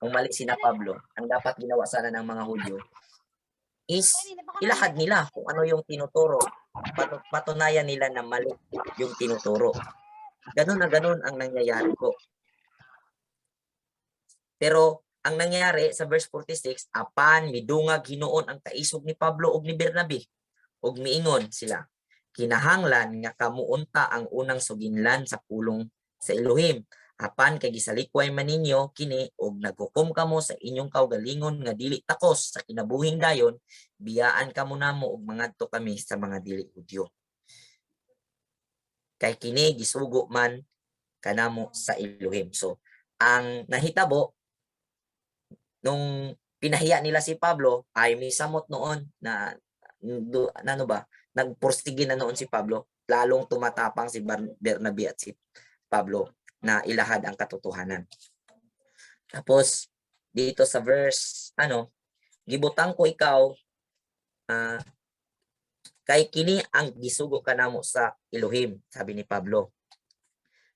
kung mali sina Pablo, ang dapat ginawa sana ng mga Hudyo is ilahad nila kung ano yung tinuturo. Patunayan nila na mali yung tinuturo. Ganun na ganun ang nangyayari po. Pero ang nangyari sa verse 46, apan midungag hinuon ang kaisog ni Pablo ug ni Bernabe ug miingon sila, kinahanglan nga kamuunta ang unang suginlan sa pulong sa Elohim, apan kay gisalikway man ninyo kini ug naghukom kamo sa inyong kaugalingon nga dili takos sa kinabuhing dayon, biyaan kamo namo ug mangadto kami sa mga dili Hudyo. Kay kini gisugo man kanamo sa Elohim. So, ang nahitabo nung pinahiya nila si Pablo ay may samot noon na nagpursige na noon si Pablo, lalong tumatapang si Bernabe at si Pablo na ilahad ang katotohanan. Tapos dito sa verse gibutang ko ikaw kay kini ang gisugo kanamo sa Elohim, sabi ni Pablo.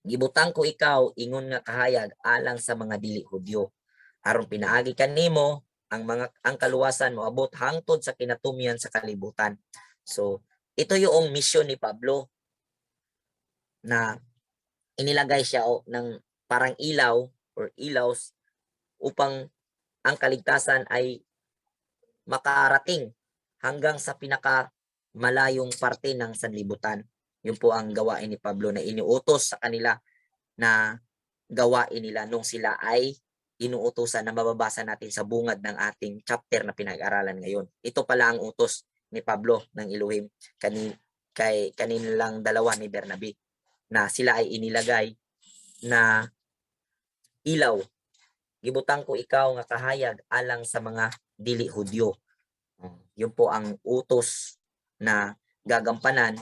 Gibutang ko ikaw ingon nga kahayag alang sa mga dili Hudyo, aron pinaagi kanimo ang kaluwasan moabot hangtod sa kinatumian sa kalibutan. So, ito yung mission ni Pablo na inilagay siya ng parang ilaw or ilaws upang ang kaligtasan ay makarating hanggang sa pinaka malayong parte ng sanlibutan. Yun po ang gawain ni Pablo na iniutos sa kanila na gawain nila nung sila ay inuutosan na mababasa natin sa bungad ng ating chapter na pinag-aralan ngayon. Ito pala ang utos ni Pablo ng Elohim kanilang dalawa ni Bernabe na sila ay inilagay na ilaw. Gibutang ko ikaw nga kahayag alang sa mga dili Hudyo. Yun po ang utos na gagampanan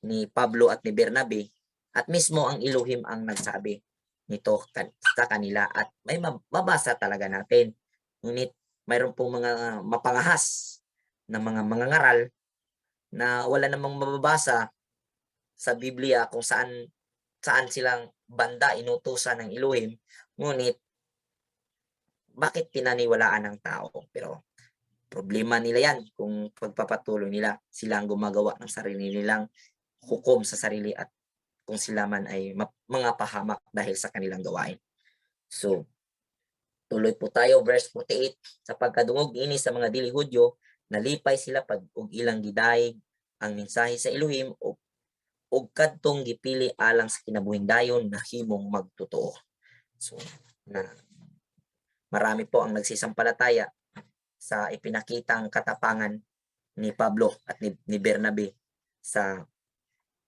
ni Pablo at ni Bernabe at mismo ang Elohim ang nagsabi nito sa kanila at may mabasa talaga natin. Ngunit mayroon pong mga mapangahas na mga mangangaral na wala namang mababasa sa Biblia kung saan silang banda inutusan ng Elohim, ngunit bakit pinaniwalaan ng tao? Pero problema nila yan kung pagpapatuloy nila sila ang gumagawa ng sarili nilang hukom sa sarili at kung sila man ay mga pahamak dahil sa kanilang gawain. So, tuloy po tayo, verse 48. Sa pagkadungog ini sa mga dili Hudyo, nalipay sila pag og ilang gidaig ang mensahe sa Elohim og kadtong gipili alang sa kinabuhing dayon na himong magtotoo. So, marami po ang nagsisampalataya sa ipinakitang katapangan ni Pablo at ni Bernabe sa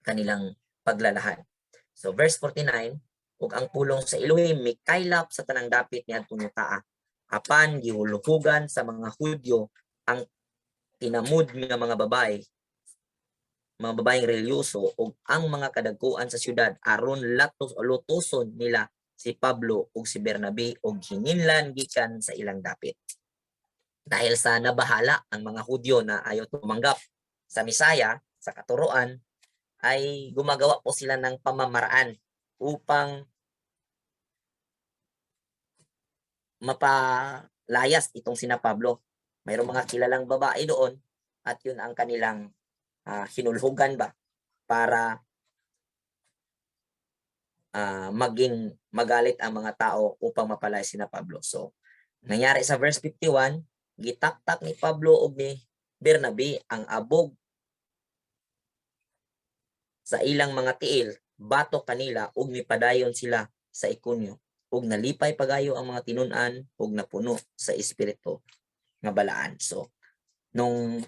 kanilang paglalahad. So verse 49, ug ang pulong sa Elohim mikaylap sa tanang dapit ni adtong yutaa. Apan gihuluhugan sa mga Hudyo ang tinamud nga mga babaeng relyoso ug ang mga kadagkuan sa syudad aron lutuson nila si Pablo ug si Bernabe ug hinginlan gikan sa ilang dapit. Dahil sa nabahala ang mga Hudyo na ayaw tumanggap sa Misaya, sa katuruan, ay gumagawa po sila ng pamamaraan upang mapalayas itong sina Pablo. Mayroong mga kilalang babae doon at yun ang kanilang hinulhugan ba para maging magalit ang mga tao upang mapalayas sina Pablo. So, nangyari sa verse 51, gitaktak ni Pablo ug ni Bernabe ang abog sa ilang mga tiil, bato kanila ug nipadayon sila sa Ikonyo ug nalipay pagayo ang mga tinun-an ug napuno sa espiritu nga balaan. So nung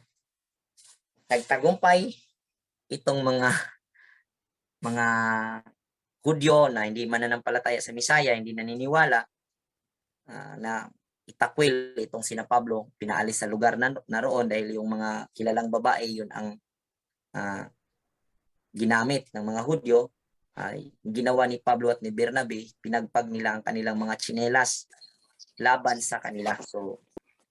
nagtagumpay itong mga Hudyo na hindi mananampalataya sa Misaya, hindi naniniwala na itakwil itong sina Pablo, pinaalis sa lugar naroon dahil yung mga kilalang babae yun ang ginamit ng mga Hudyo, ay ginawa ni Pablo at ni Bernabe, pinagpag nila ang kanilang mga tsinelas laban sa kanila. So,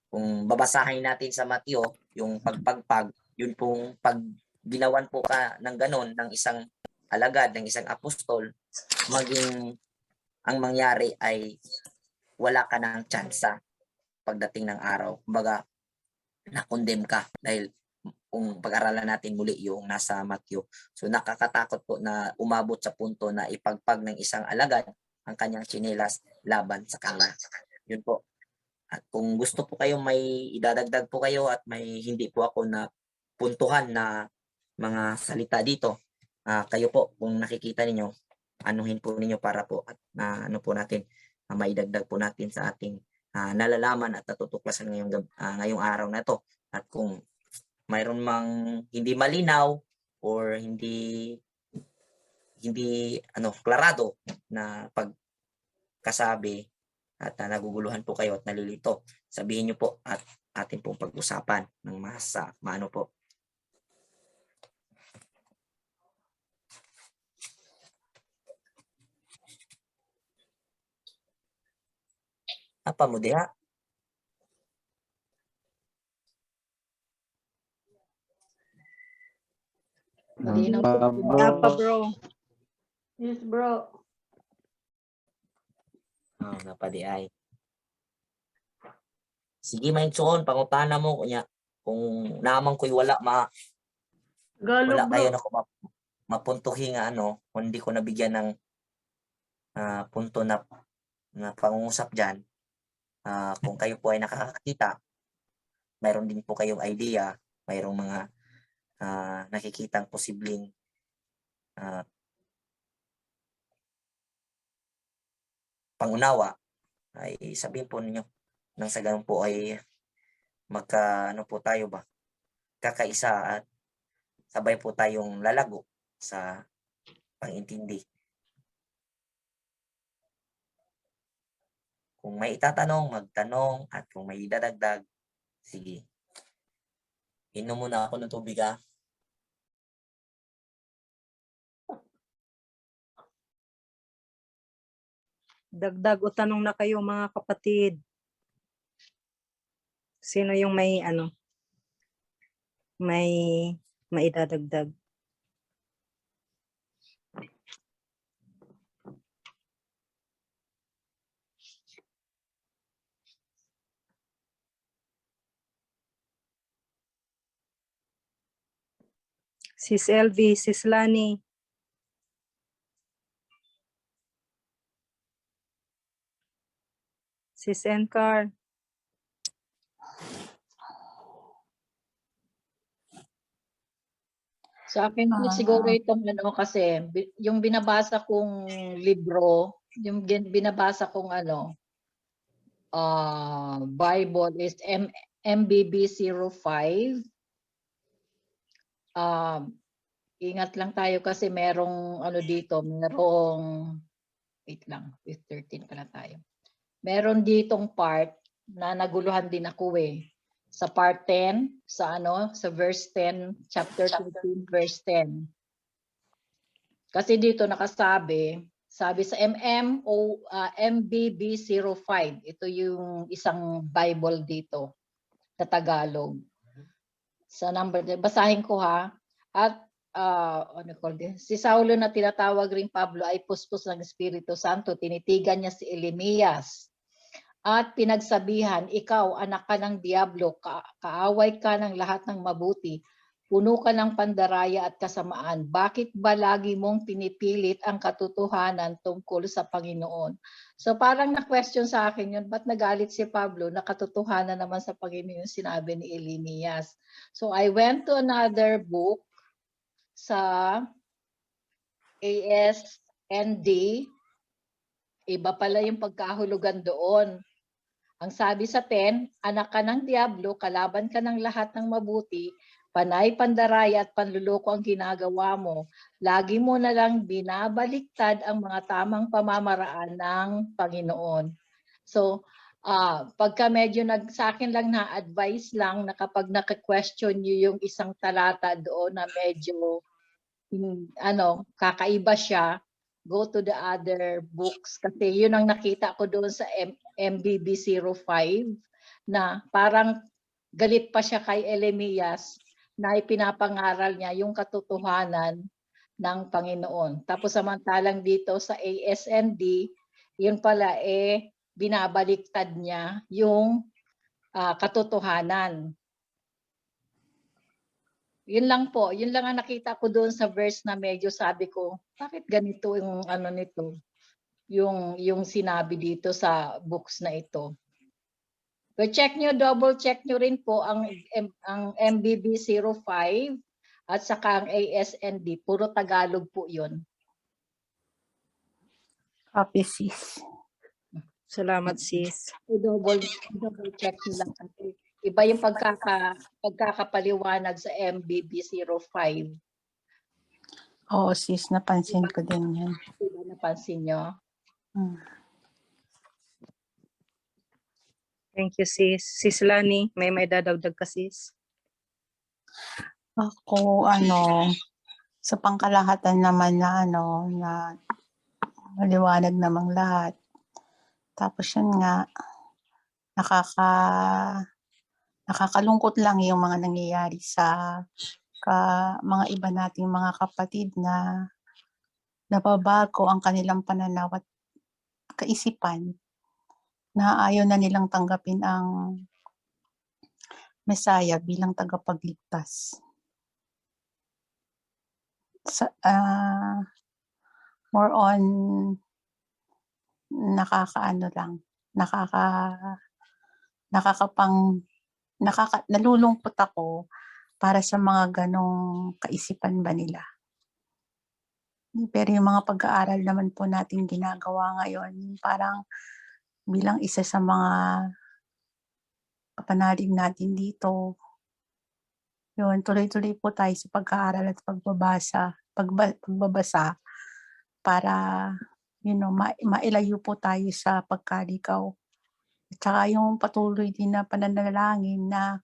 kung babasahin natin sa Mateo, yung pagpagpag, yun pong pag ginawan po ka ng ganon ng isang alagad, ng isang apostol, maging ang mangyari ay wala ka ng tsansa pagdating ng araw. Kumbaga, na-condemn ka dahil kung pag-aralan natin muli yung nasa Matthew. So nakakatakot po na umabot sa punto na ipagpag ng isang alagad ang kanyang tsinelas laban sa kanila. Yun po. At kung gusto po kayo may idadagdag po kayo at may hindi po ako na puntuhan na mga salita dito, kayo po kung nakikita ninyo, anuhin po ninyo para po at ano po natin, maidagdag po natin sa ating nalalaman at natutuklasan ngayong araw na to. At kung mayroon mang hindi malinaw or hindi klarado na pagkasabi at naguguluhan po kayo at nalilito, sabihin niyo po at atin pong pag-usapan ng maano po. Apa mo diha? Hindi na po, bro. Yes, bro. Napadi ay. Sige, mainsuon, pangutana mo kunya kung namang ko'y wala Galog, kayo bro. na mapuntuhi nga kung hindi ko nabigyan ng punto na pangungusap diyan. Kung kayo po ay nakakakita, mayroon din po kayong idea, mayroong mga nakikitang posibleng pangunawa, ay sabihin po ninyo nang sa ganun po ay po tayo ba, kakaisa at sabay po tayong lalago sa pag-intindi. Kung may itatanong, magtanong, at kung may idadagdag, sige. Inom muna ako ng tubig Dagdag o tanong na kayo mga kapatid. Sino yung may may maidadagdag? Sis LV, Sis Lani. Sis Encar. Sa akin po siguro itong kasi yung binabasa kong libro, yung binabasa kong Bible is MBB 05. Ingat lang tayo kasi merong dito, wait lang, 13 pala tayo. Meron ditong part na naguluhan din ako sa part 10, sa verse 10, chapter 13, verse 10. Kasi dito nakasabi, sabi sa MBB 05, ito yung isang Bible dito sa Tagalog. Sa number, basahin ko ha. At si Saulo na tinatawag ring Pablo ay puspos ng Espiritu Santo. Tinitigan niya si Elemias at pinagsabihan, ikaw anak ka ng diablo, kaaway ka ng lahat ng mabuti, puno ka ng pandaraya at kasamaan. Bakit ba lagi mong pinipilit ang katotohanan tungkol sa Panginoon? So parang na-question sa akin yun, ba't nagalit si Pablo na katotohanan naman sa Panginoon sinabi ni Elemias? So I went to another book sa ASND, iba pala yung pagkahulugan doon. Ang sabi sa 10, anak ka ng diablo, kalaban ka ng lahat ng mabuti, panay, pandaraya at panluloko ang ginagawa mo. Lagi mo na lang binabaliktad ang mga tamang pamamaraan ng Panginoon. So, pagka medyo sa akin lang na-advise lang na kapag naka-question nyo yung isang talata doon na medyo kakaiba siya, go to the other books. Kasi yun ang nakita ko doon sa MBB 05 na parang galit pa siya kay Elemias na ipinapangaral niya yung katotohanan ng Panginoon. Tapos samantalang dito sa ASND, yun pala binabaliktad niya yung katotohanan. Yun lang po, yun lang ang nakita ko doon sa verse na medyo sabi ko, bakit ganito yung nito, yung sinabi dito sa books na ito. So check nyo, double check nyo rin po ang MBB 05 at saka ang ASND, puro Tagalog po yun. Copy, sis. Salamat, sis. Double check nyo lang kasi iba yung pagkakapaliwanag sa MBB 05. Oo, sis, napansin ko din yan. Diba napansin nyo? Thank you, sis. Sis Lani, may dadagdag ka, sis? Ako, sa pangkalahatan naman na, na maliwanag namang lahat. Tapos yun nga, nakakalungkot lang yung mga nangyayari sa mga iba nating mga kapatid na nababago ang kanilang pananaw at kaisipan na ayaw na nilang tanggapin ang Messiah bilang tagapagligtas. More on nalulungkot ako para sa mga ganong kaisipan ba nila. Pero yung mga pag-aaral naman po natin ginagawa ngayon, parang bilang isa sa mga kapanalig natin dito, yun, tuloy-tuloy po tayo sa pag-aaral at pagbabasa para mailayo po tayo sa pagkalikaw. At saka yung patuloy din na pananalangin na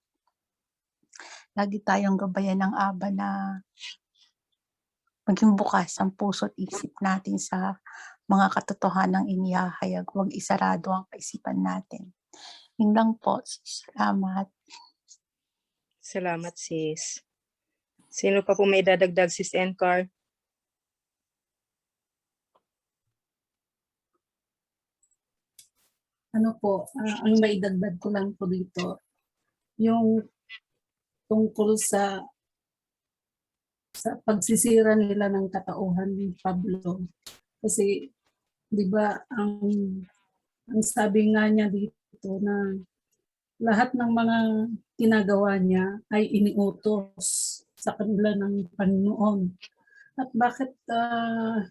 lagi tayong gabayan ng Aba na maging bukas ang puso at isip natin sa mga katotohanang inihahayag. Huwag isarado ang kaisipan natin. Yun lang po. Salamat. Salamat, sis. Sino pa po may dadagdag, sis Encar? Ano po, ang maidagdag ko lang po dito, yung tungkol sa pagsisira nila ng katauhan ni Pablo. Kasi, di ba, ang sabi nga niya dito na lahat ng mga ginagawa niya ay iniutos sa kanila ng Panginoon. At bakit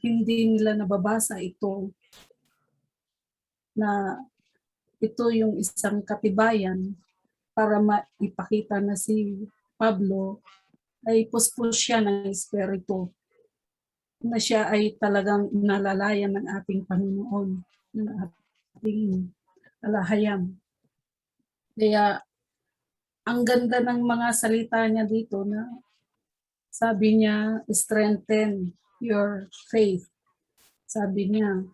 hindi nila nababasa ito na ito yung isang katibayan para maipakita na si Pablo ay puspos siya ng Espiritu, na siya ay talagang nalalayan ng ating Panginoon, ng ating alahayam. Kaya ang ganda ng mga salita niya dito na sabi niya, strengthen your faith. Sabi niya,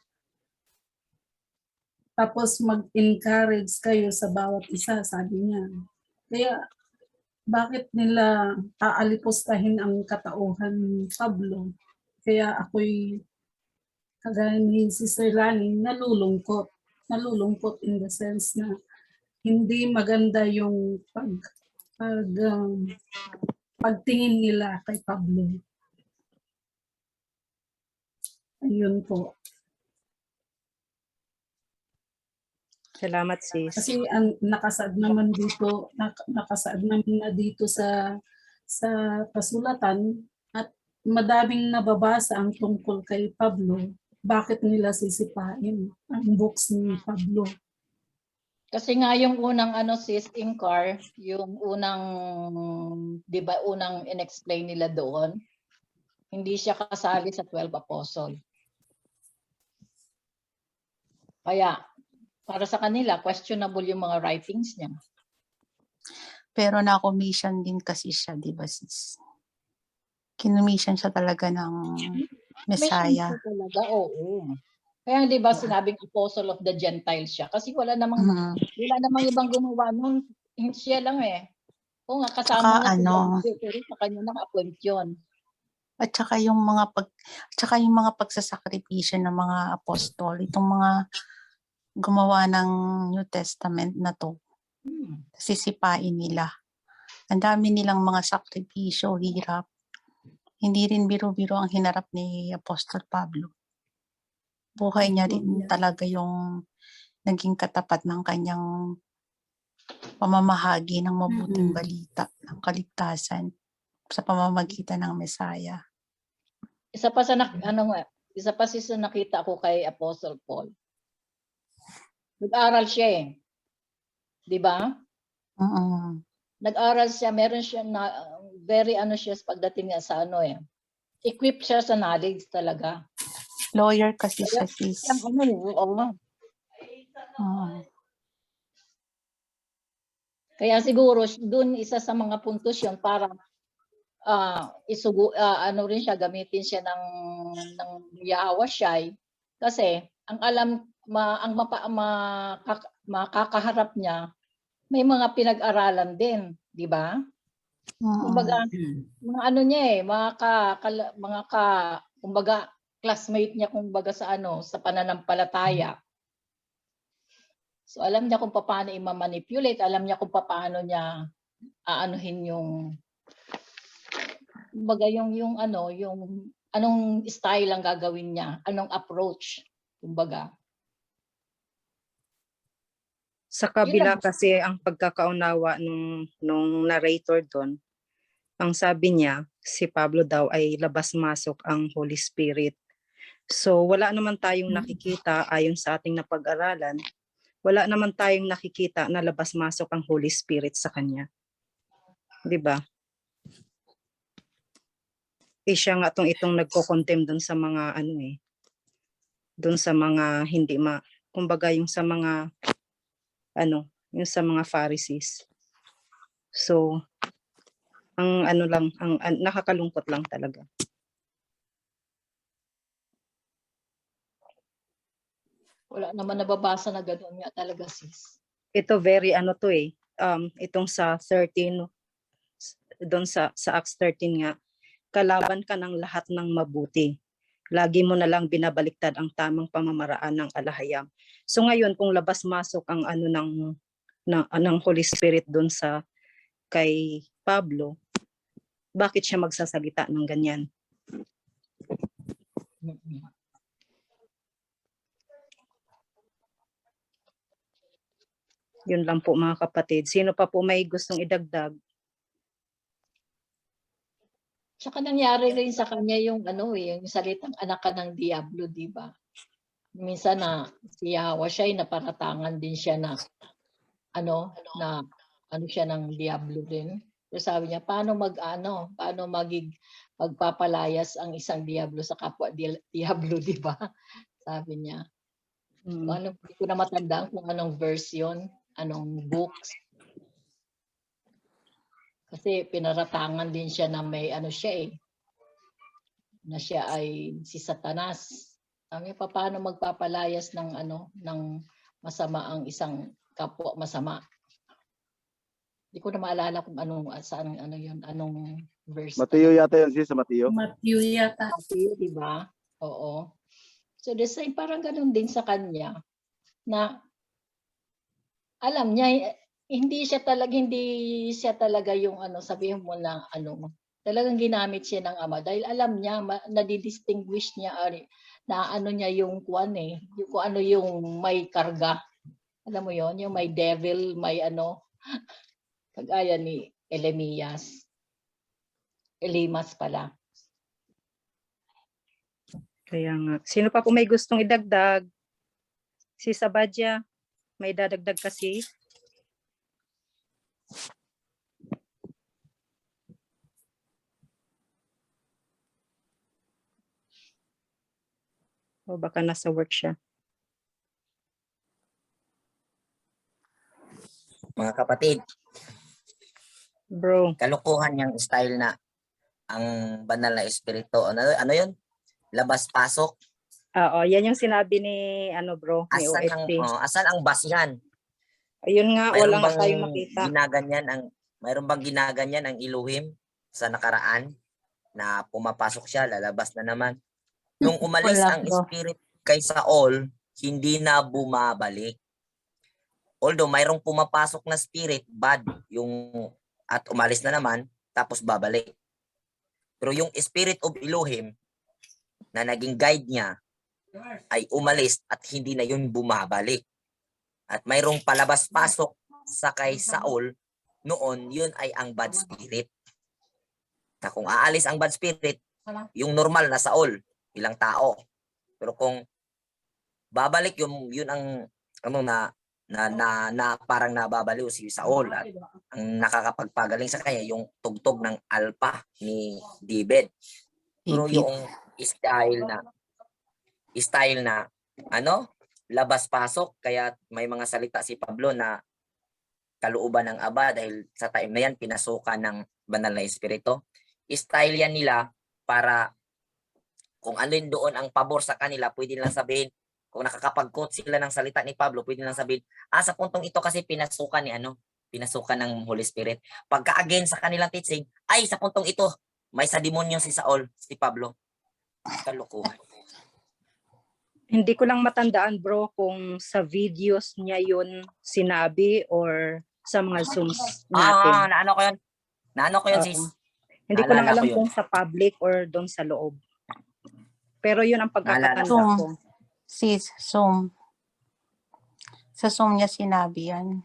tapos mag-encourage kayo sa bawat isa, sabi niya. Kaya bakit nila aalipustahin ang katauhan ni Pablo? Kaya ako'y kagaya ni Sister Lani, nalulungkot. Nalulungkot in the sense na hindi maganda yung pagtingin nila kay Pablo. Ayun po. Salamat, sis. Kasi ang nakasaad naman na dito sa kasulatan at madaming nababasa ang tungkol kay Pablo. Bakit nila sisipain ang books ni Pablo? Kasi nga yung unang sis Incar, yung unang, di ba, unang in-explain nila doon, hindi siya kasali sa 12 apostle. Kaya, para sa kanila, questionable yung mga writings niya. Pero na-commission din kasi siya, di ba sis? Kinumission siya talaga ng Messiah. Mission siya talaga, oo. Kaya di ba sinabing apostle of the Gentiles siya? Kasi wala namang ibang gumawa nun. Siya lang eh. O nga, kasama Tsaka nga pero sa kanya naka-appoint yun. At saka yung mga pagsasakripisyo ng mga apostol, itong mga gumawa ng New Testament na to, sisipain nila. Ang dami nilang mga sakripisyo, hirap. Hindi rin biro-biro ang hinarap ni Apostol Pablo. Buhay niya rin talaga yung naging katapat ng kanyang pamamahagi ng mabuting balita, ng kaligtasan sa pamamagitan ng Messiah. Isa pa sa nakita ko kay Apostle Paul. Nag-aral siya eh. 'Di ba? Nag-aral siya, meron siya na very siya pagdating niya sa equipped siya sa knowledge talaga. Lawyer kasi siya, sis. Kaya siguro doon isa sa mga puntos yun para rin siya, gamitin siya ng Yahweh Shai kasi ang makakaharap niya may mga pinag-aralan din, di ba? Kumbaga mga niya kumbaga classmate niya kumbaga sa sa pananampalataya. So alam niya kung paano i-manipulate, alam niya kung paano niya aanuhin yung kumbaga yung anong style ang gagawin niya, anong approach, kumbaga. Sa kabila kasi ang pagkakaunawa nung narrator doon, ang sabi niya, si Pablo daw ay labas-masok ang Holy Spirit. So wala naman tayong nakikita ayon sa ating napag-aralan, wala naman tayong nakikita na labas-masok ang Holy Spirit sa kanya. 'Di ba? Siya nga itong nagko-condemn doon sa mga doon sa mga hindi kumbaga yung sa mga yung sa mga Pharisees. So ang nakakalungkot lang talaga. Wala naman nababasa na gano'n nga talaga, sis. Ito very ano to eh. Itong sa 13, doon sa Acts 13 nga, kalaban ka ng lahat ng mabuti. Lagi mo na lang binabaliktad ang tamang pamamaraan ng alahayam. So ngayon kung labas-masok ang ano ng Holy Spirit doon sa kay Pablo, bakit siya magsasalita ng ganyan? Yun lang po mga kapatid. Sino pa po may gustong idagdag? Tsaka nangyari rin sa kanya yung ano eh, yung salitang anak ka ng Diablo, di ba? Minsan na si Yahweh siya ay naparatangan din siya na ano siya ng Diablo din. So sabi niya, paano magpapalayas ang isang Diablo sa kapwa Diablo, di ba? Sabi niya. Hindi ko na matandaan kung anong version, anong books. Kasi pinaratangan din siya na may ano siya eh, na siya ay si Satanas. Sabi niya, paano magpapalayas ng masama ang isang kapwa masama. Hindi ko na maalala kung anong verse. Mateo yata yun, sis, sa Mateo. Matthew yata. Matthew, di ba? Oo. So the same, parang ganun din sa kanya na alam niya hindi siya talaga yung sabihin mo na talagang ginamit siya ng Ama dahil alam niya nadidistinguish niya na niya yung yung kung ano yung may karga. Alam mo yon, yung may devil, may kagaya ni Elimas pala. Kaya nga. Sino pa po may gustong idagdag? Si Sabadya, may dadagdag kasi. O baka nasa work siya. Mga kapatid, Bro, kalukuhan yung style na ang banal na espiritu. Ano yun? Labas-pasok. oo, yan yung sinabi ni bro, ni OSP. Asan ang basihan? Ayun nga, wala nga tayong makita. Mayroon bang ginaganyan ang Elohim sa nakaraan na pumapasok siya, lalabas na naman? Nung umalis Wala, ang bro. spirit kay Saul, hindi na bumabalik. Although mayroong pumapasok na spirit, bad, at umalis na naman, tapos babalik. Pero yung spirit of Elohim na naging guide niya ay umalis at hindi na yun bumabalik. At mayroong palabas-pasok sa kay Saul, noon yun ay ang bad spirit. Na kung aalis ang bad spirit, yung normal na Saul, ilang tao. Pero kung babalik yun ang na parang nababaliw si Saul at ang nakakapagpagaling sa kanya yung tugtog ng alpa ni David. Pero yung style na labas-pasok, kaya may mga salita si Pablo na kalooban ng Aba dahil sa time na yan pinasukan ng banal na espiritu. Style yan nila para kung ano yun doon ang pabor sa kanila, pwede lang sabihin, kung nakakapag-quote sila ng salita ni Pablo, pwede lang sabihin, sa puntong ito kasi pinasukan ng Holy Spirit. Pagka-again sa kanilang teaching, sa puntong ito, may sa demonyo si Saul, si Pablo. Kalukuhan. Hindi ko lang matandaan bro kung sa videos niya yun sinabi or sa mga Zooms natin. Naano ko yun, sis. Hindi ko lang Naalala alam ko yun. kung sa public or doon sa loob. Pero yun ang pagkakatanda Naalala ko. Sis, Zoom. Sa Zoom niya sinabi yan.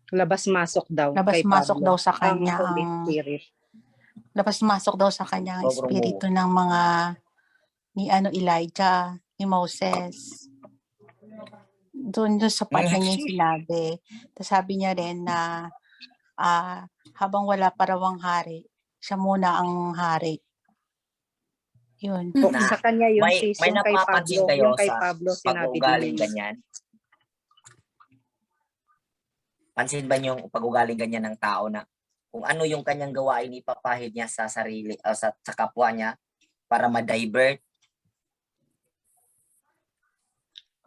Labas-masok daw kay Labas-masok Pablo daw sa kanya ang Holy ang Spirit. labas-masok daw sa kanya ang Sobrang espiritu ng mga ni Elijah, ni Moses. Doon sa part na niya yung sinabi. Tapos sabi niya rin na habang wala pa raw ang hari, siya muna ang hari. Yun. Sa kanya yun, May yung kay napapansin Pablo, kayo yung kay sa Pablo sinabi pag-uugaling din yun. ganyan? Pansin ba niyo yung pag-uugaling ganyan ng tao na kung ano yung kanyang gawain ipapahid niya sa sarili sa kapwa niya para ma-divert?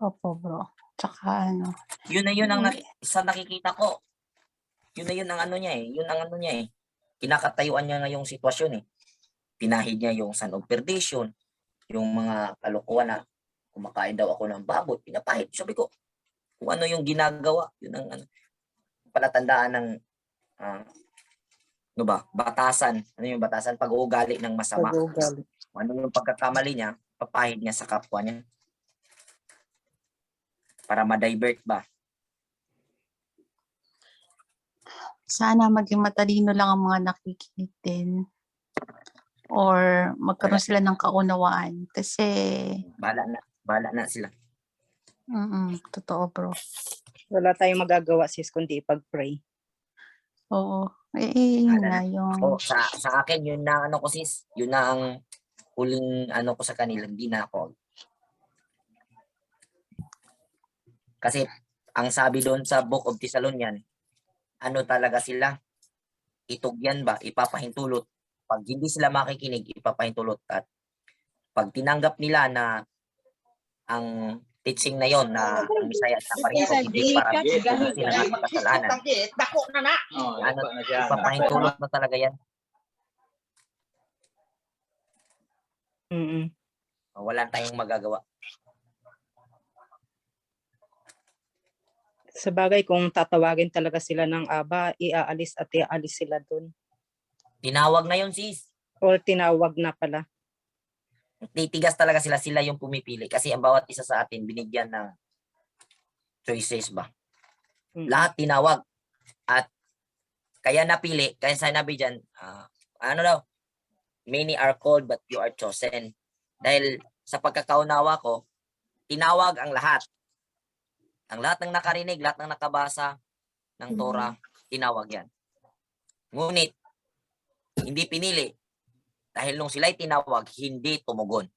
Opo, bro. Tsaka ano, Yun na yun ang sa nakikita ko. Yun na yun ang ano niya eh. Yun ang ano niya eh. Kinakatayuan niya ngayong sitwasyon eh. Pinahid niya yung son of perdition, yung mga kalokohan na kumakain daw ako ng baboy, pinapahid. Sabi ko, kung ano yung ginagawa, yun ang ano, palatandaan ng ano ba, batasan. Ano yung batasan? Pag-uugali ng masama. Pag-uugali. Kung ano yung pagkakamali niya, papahid niya sa kapwa niya. Para ma-divert ba? sana maging matalino lang ang mga nakikinig din. Or magkaroon sila ng kaunawaan. Kasi, Bahala na sila. totoo bro. Wala tayong magagawa sis kundi ipag-pray. Oo. Yun Bahala na na. yung, Ako, sa akin, yun na ano ko sis, yun na ang huling ano ko sa kanila, hindi na ako. Kasi ang sabi doon sa Book of Thessalonian, ano talaga sila? Itugyan ba? Ipapahintulot. Pag hindi sila makikinig, ipapahintulot. At pag tinanggap nila na ang teaching na yon na ang Bisaya sa Parinto, hindi para sila ng kasalanan. Ano, ipapahintulot na talaga yan. Mm-mm. Wala tayong magagawa. Sa bagay, kung tatawagin talaga sila ng aba, iaalis sila dun. Tinawag na yon sis. Or tinawag na pala. Titigas talaga sila yung pumipili. Kasi ang bawat isa sa atin, binigyan ng choices ba? Mm. Lahat tinawag. At kaya napili, kaya sinabi dyan, ano daw, many are called but you are chosen. Dahil sa pagkakaunawa ko, tinawag ang lahat. Ang lahat ng nakarinig, lahat ng nakabasa ng Torah, tinawag yan. Ngunit, hindi pinili. Dahil nung sila'y tinawag, hindi tumugon.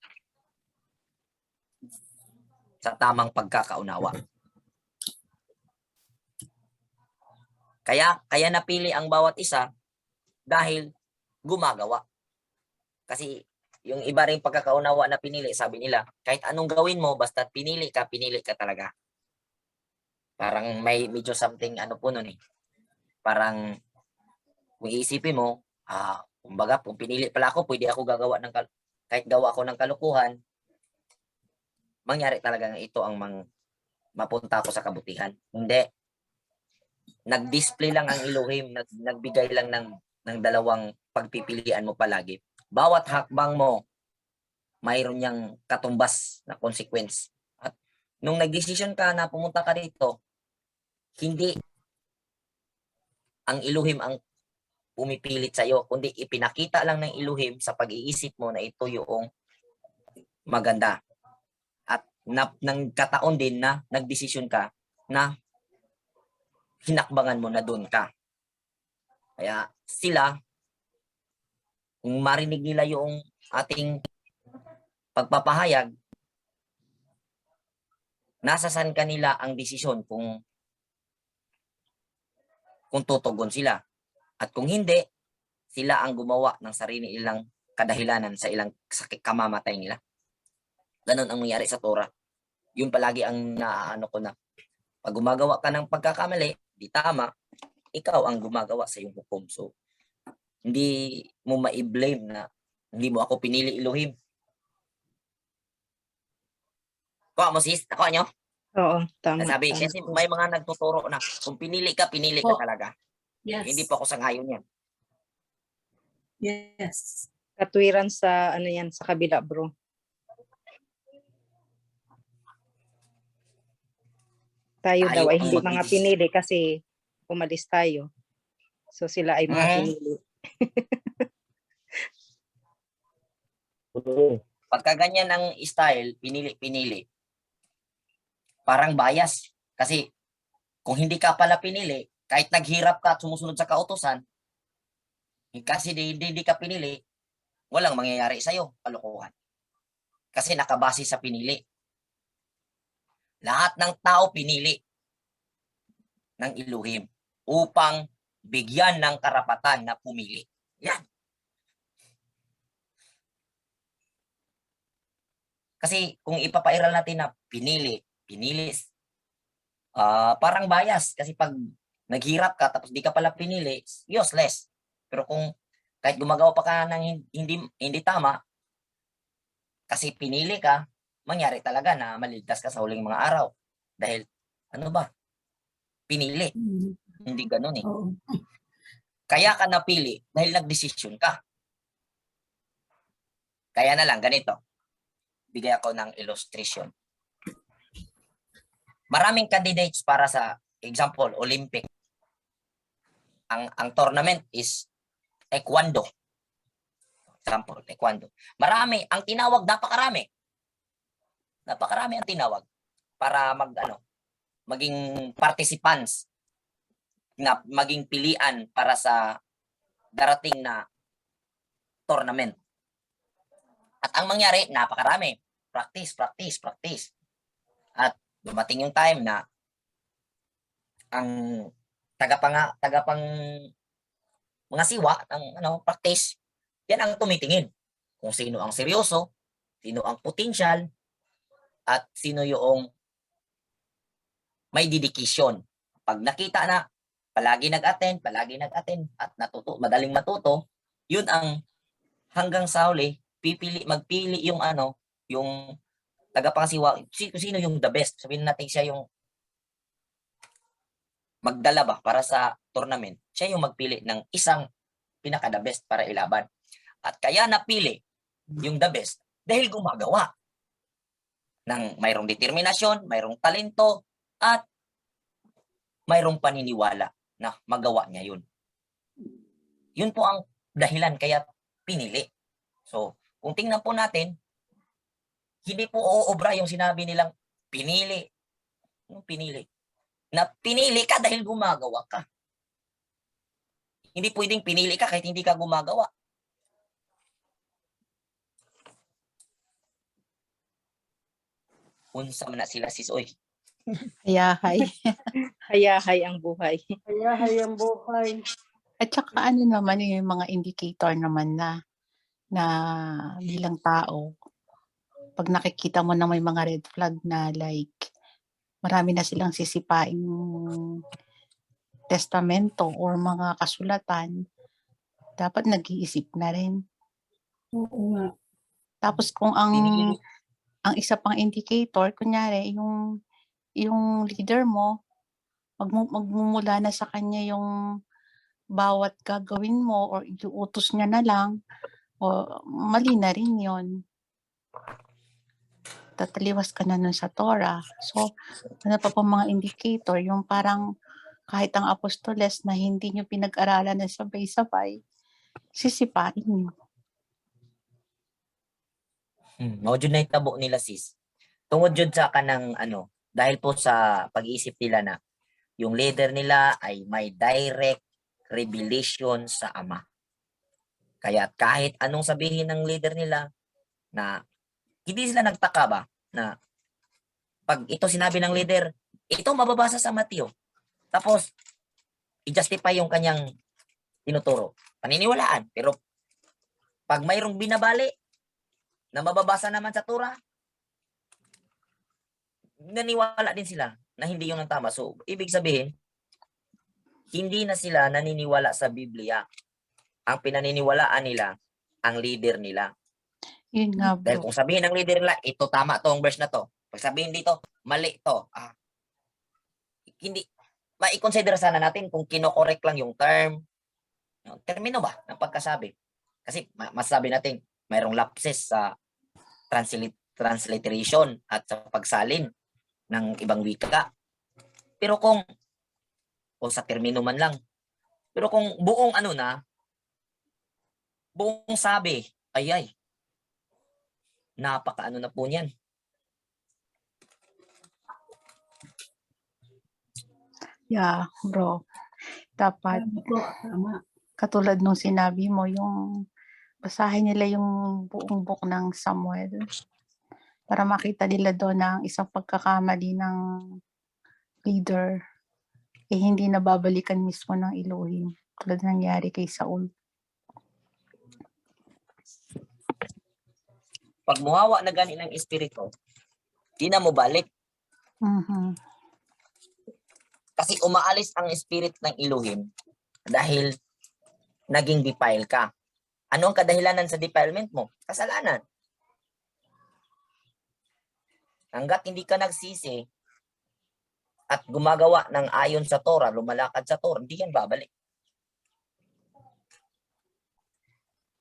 Sa tamang pagkakaunawa. Kaya napili ang bawat isa dahil gumagawa. Kasi yung iba ring pagkakaunawa na pinili, sabi nila, kahit anong gawin mo, basta pinili ka talaga. Parang may medyo something ano po nun eh. Parang kung iisipin mo, kumbaga kung pinili pala ako, pwede ako gagawa ng kahit gawa ako ng kalukuhan, mangyari talaga ito ang mapunta ako sa kabutihan. Hindi. Nag-display lang ang Elohim, nagbigay lang ng dalawang pagpipilian mo palagi. Bawat hakbang mo, mayroon niyang katumbas na consequence. At nung nag-decision ka na pumunta ka dito, hindi ang Elohim ang pumipilit sa'yo, kundi ipinakita lang ng Elohim sa pag-iisip mo na ito yung maganda. At nang kataon din na nagdesisyon ka na hinakbangan mo na doon ka. Kaya sila, kung marinig nila yung ating pagpapahayag, nasa saan kanila ang desisyon kung tutugon sila. At kung hindi, sila ang gumawa ng sarili nilang kadahilanan sa ilang kamamatay nila. Ganon ang nangyari sa Torah. Yun palagi ang naano ko na. Pag gumagawa ka ng pagkakamali, di tama, ikaw ang gumagawa sa iyong hukom. So, hindi mo ma-blame na hindi mo ako pinili Elohim. Kuha mo sis, nakuha nyo? Oo, tama. Sabi, tama. kasi may mga nagtuturo na kung pinili ka talaga. Yes. Hindi po ako sangayon yan. Yes. Katwiran sa ano yan, sa kabila bro. Tayo daw ay ang hindi mga magdidesisyon. pinili kasi umalis tayo. So sila ay mga pinili. Pagka ganyan ang style, pinili, parang bias. Kasi kung hindi ka pala pinili, kahit naghirap ka at sumusunod sa kautusan, kasi hindi ka pinili, walang mangyayari sa'yo, kalokohan. Kasi nakabase sa pinili. Lahat ng tao pinili ng Elohim upang bigyan ng karapatan na pumili. Yan. Kasi kung ipapairal natin na pinili, pinili. Parang bias kasi pag naghirap ka tapos di ka pala pinili, useless. Pero kung kahit gumagawa pa ka ng hindi tama, kasi pinili ka, mangyari talaga na maliligtas ka sa huling mga araw. Dahil, ano ba? Pinili. Mm. Hindi ganun eh. Oo. Kaya ka napili dahil nagdesisyon ka. Kaya na lang, ganito. Bigay ako ng illustration. Maraming candidates para sa, example, Olympic. Ang tournament is Taekwondo. Example, Taekwondo. Marami, ang tinawag, napakarami. Napakarami ang tinawag para maging participants na maging pilian para sa darating na tournament. At ang mangyari, napakarami. Practice, practice, practice. At dumating yung time na ang tagapang mga siwa ng practice, yan ang tumitingin kung sino ang seryoso, sino ang potential, at sino yung may dedication. Pag nakita na palagi nag-attend at madaling matuto, yun ang hanggang sa huli magpili yung yung tagapangasiwa, sino yung the best. Sabihin natin siya yung magdala ba para sa tournament. Siya yung magpili ng isang pinaka the best para ilaban. At kaya napili yung the best dahil gumagawa ng mayroong determinasyon, mayroong talento, at mayroong paniniwala na magawa niya yun. Yun po ang dahilan kaya pinili. So, kung tingnan po natin, hindi po oobra yung sinabi nilang pinili. Yung pinili. Na pinili ka dahil gumagawa ka. Hindi pwedeng pinili ka kahit hindi ka gumagawa. Unsa man na sila sis, oy. Hayahay. Hayahay ang buhay. Kaya ang buhay. At saka ano naman yung mga indicator naman na bilang tao, pag nakikita mo na may mga red flag na like marami na silang sisipaing testamento or mga kasulatan, dapat nag-iisip na rin. Oo nga. Tapos kung ang isa pang indicator, kunyari yung leader mo, magmumula na sa kanya yung bawat gagawin mo or iuutos niya na lang, o mali na rin yun. Tataliwas ka na nun sa Torah. So, ano pa po mga indicator, yung parang kahit ang apostoles na hindi nyo pinag-aralan na sabay-sabay, sisipain nyo. Mao jud na itabo nila sis. Tungod jud sa kanang dahil po sa pag-iisip nila na yung leader nila ay may direct revelation sa Ama. Kaya kahit anong sabihin ng leader nila na hindi sila nagtaka ba na pag ito sinabi ng leader, ito mababasa sa Mateo. Tapos i-justify yung kanyang tinuturo. Paniniwalaan. Pero pag mayroong binabali na mababasa naman sa Torah, naniwala din sila na hindi yun ang tama. So, ibig sabihin, hindi na sila naniniwala sa Biblia. Ang pinaniniwalaan nila, ang leader nila. Yun nga Dahil bro. kung sabihin ng leader nila, ito tama tong verse na to. Pag sabihin dito, mali to. Hindi, maikonsider sana natin kung kinokorek lang yung term. Yung termino ba ng pagkasabi? Kasi masasabi natin, mayroong lapses sa transliteration at sa pagsalin ng ibang wika. Pero kung o sa termino man lang. Pero kung buong buong sabi, ay, napaka na po niyan. Yeah, bro. Dapat, Tama. katulad nung sinabi mo, yung basahin nila yung buong book ng Samuel para makita nila doon ang isang pagkakamali ng leader hindi nababalikan mismo ng Elohim tulad nangyari kay Saul. Pag muhawa na gani ng espiritu, di na mo balik. Mhm. Kasi umaalis ang spirit ng Elohim dahil naging defile ka. Ano ang kadahilanan sa defilement mo? Kasalanan. Hanggat hindi ka nagsisi at gumagawa ng ayon sa Torah, lumalakad sa Torah, hindi yan babalik.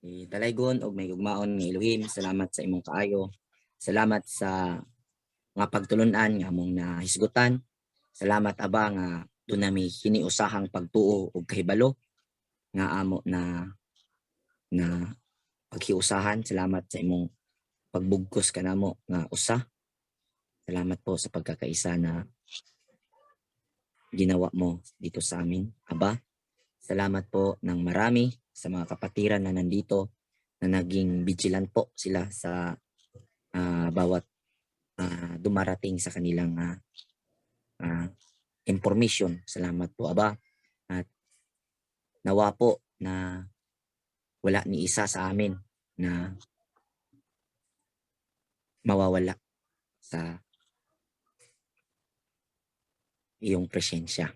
Talaygon og may ugmaon nga Elohim, salamat sa imong kaayo. Salamat sa mga pagtulunan nga among nahisgutan. Salamat Aba nga doon na may hiniusahang pagtuo og kahibalo nga amo na paghiusahan. Salamat sa imong pagbugkos kanamo nga usa. Salamat po sa pagkakaisa na ginawa mo dito sa amin, Aba. Salamat po ng marami sa mga kapatiran na nandito na naging vigilant po sila sa bawat dumarating sa kanilang information. Salamat po, Aba. At nawa po na wala ni isa sa amin na mawawala sa iyong presensya.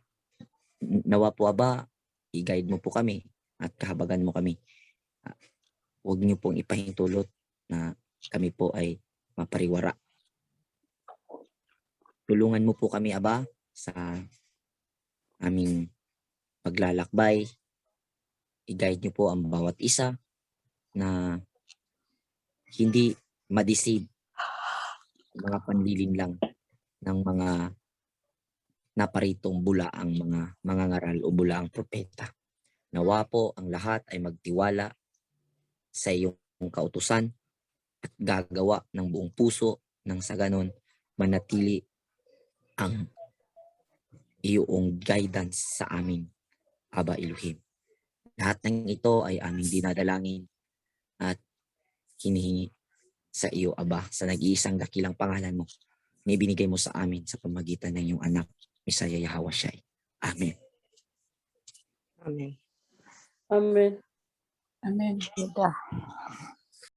Nawa po, Aba, i-guide mo po kami at kahabagan mo kami. Huwag niyo pong ipahintulot na kami po ay mapariwara. Tulungan mo po kami, Aba, sa aming paglalakbay. I-guide niyo po ang bawat isa na hindi ma-deceive mga panlilin lang ng mga naparitong bulaang mga mangangaral o bulaang propeta. Nawa po ang lahat ay magtiwala sa iyong kautusan at gagawa ng buong puso nang sa ganon manatili ang iyong guidance sa amin, Aba Elohim. Lahat ng ito ay aming dinadalangin at hinihingi sa iyo, Aba, sa nag-iisang dakilang pangalan mo na ibinigay mo sa amin sa pamagitan ng iyong anak, Misaya Yahweh Shai. Amen. Amen. Amen. Amen. Buddha.